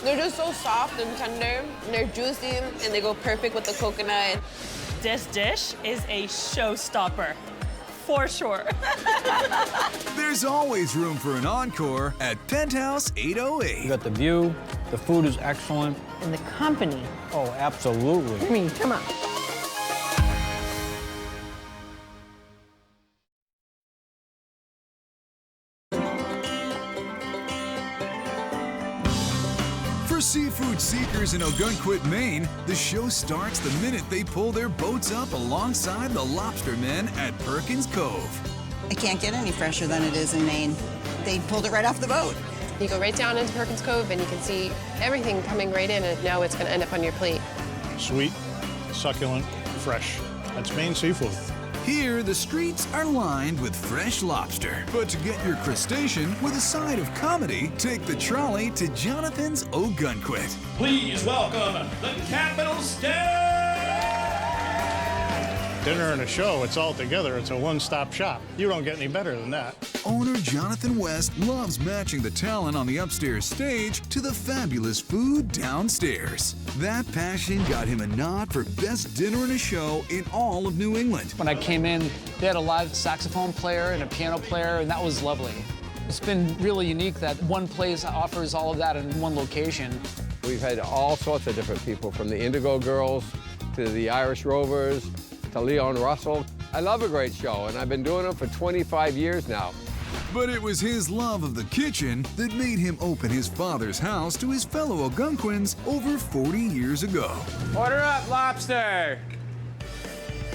they're just so soft and tender, and they're juicy, and they go perfect with the coconut. This dish is a showstopper, for sure. There's always room for an encore at Penthouse 808. You got the view, the food is excellent. And the company. Oh, absolutely. I mean, come on. For seafood seekers in Ogunquit, Maine, the show starts the minute they pull their boats up alongside the lobster men at Perkins Cove. It can't get any fresher than it is in Maine. They pulled it right off the boat. You go right down into Perkins Cove, and you can see everything coming right in, and now it's going to end up on your plate. Sweet, succulent, fresh. That's Maine seafood. Here, the streets are lined with fresh lobster. But to get your crustacean with a side of comedy, take the trolley to Jonathan's Ogunquit. Please welcome the Capital State! Dinner and a show, it's all together. It's a one-stop shop. You don't get any better than that. Owner Jonathan West loves matching the talent on the upstairs stage to the fabulous food downstairs. That passion got him a nod for best dinner and a show in all of New England. When I came in, they had a live saxophone player and a piano player, and that was lovely. It's been really unique that one place offers all of that in one location. We've had all sorts of different people, from the Indigo Girls to the Irish Rovers to Leon Russell. I love a great show, and I've been doing them for 25 years now. But it was his love of the kitchen that made him open his father's house to his fellow Algonquins over 40 years ago. Order up, lobster!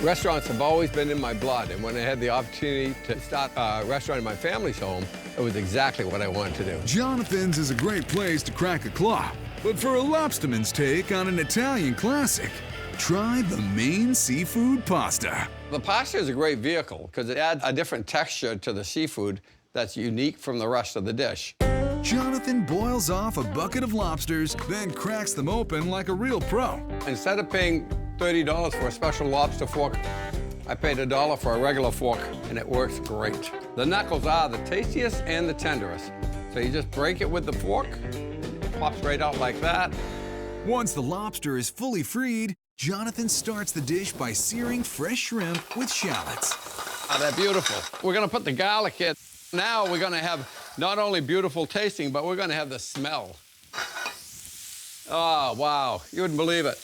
Restaurants have always been in my blood, and when I had the opportunity to start a restaurant in my family's home, it was exactly what I wanted to do. Jonathan's is a great place to crack a claw, but for a lobsterman's take on an Italian classic, try the Maine seafood pasta. The pasta is a great vehicle because it adds a different texture to the seafood that's unique from the rest of the dish. Jonathan boils off a bucket of lobsters, then cracks them open like a real pro. Instead of paying $30 for a special lobster fork, I paid $1 for a regular fork, and it works great. The knuckles are the tastiest and the tenderest. So you just break it with the fork, it pops right out like that. Once the lobster is fully freed, Jonathan starts the dish by searing fresh shrimp with shallots. Oh, they're beautiful. We're gonna put the garlic in. Now we're gonna have not only beautiful tasting, but we're gonna have the smell. Oh, wow, you wouldn't believe it.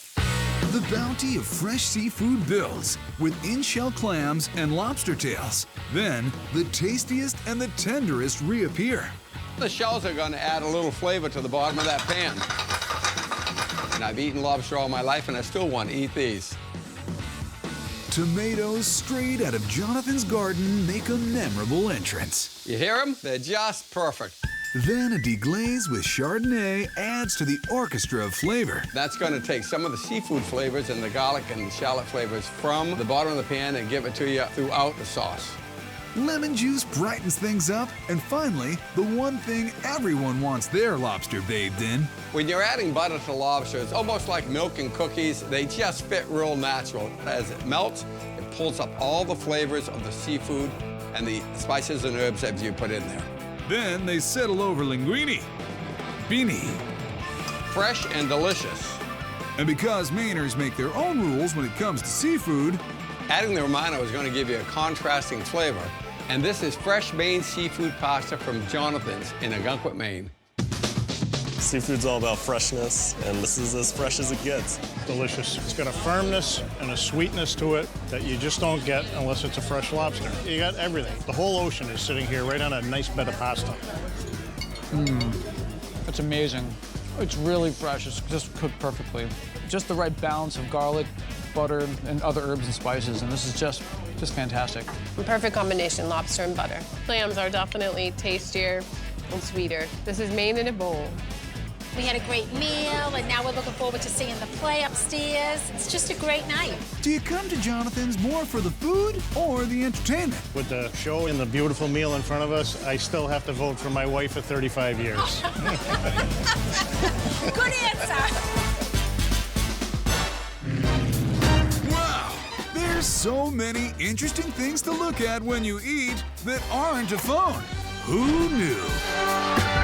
The bounty of fresh seafood builds with in-shell clams and lobster tails. Then, the tastiest and the tenderest reappear. The shells are going to add a little flavor to the bottom of that pan. And I've eaten lobster all my life, and I still want to eat these. Tomatoes straight out of Jonathan's garden make a memorable entrance. You hear them? They're just perfect. Then a deglaze with Chardonnay adds to the orchestra of flavor. That's going to take some of the seafood flavors and the garlic and shallot flavors from the bottom of the pan and give it to you throughout the sauce. Lemon juice brightens things up. And finally, the one thing everyone wants their lobster bathed in. When you're adding butter to lobster, it's almost like milk and cookies. They just fit real natural. As it melts, it pulls up all the flavors of the seafood and the spices and herbs that you put in there. Then they settle over linguine, beanie. Fresh and delicious. And because Mainers make their own rules when it comes to seafood, adding the Romano is going to give you a contrasting flavor. And this is fresh Maine seafood pasta from Jonathan's in Algonquin, Maine. Seafood's all about freshness, and this is as fresh as it gets. Delicious. It's got a firmness and a sweetness to it that you just don't get unless it's a fresh lobster. You got everything. The whole ocean is sitting here right on a nice bed of pasta. It's amazing. It's really fresh. It's just cooked perfectly. Just the right balance of garlic, butter, and other herbs and spices, and this is just fantastic. The perfect combination, lobster and butter. Clams are definitely tastier and sweeter. This is Maine in a bowl. We had a great meal, and now we're looking forward to seeing the play upstairs. It's just a great night. do you come to Jonathan's more for the food or the entertainment? With the show and the beautiful meal in front of us, I still have to vote for my wife of 35 years. Good answer. Wow! There's so many interesting things to look at when you eat that aren't a phone. Who knew?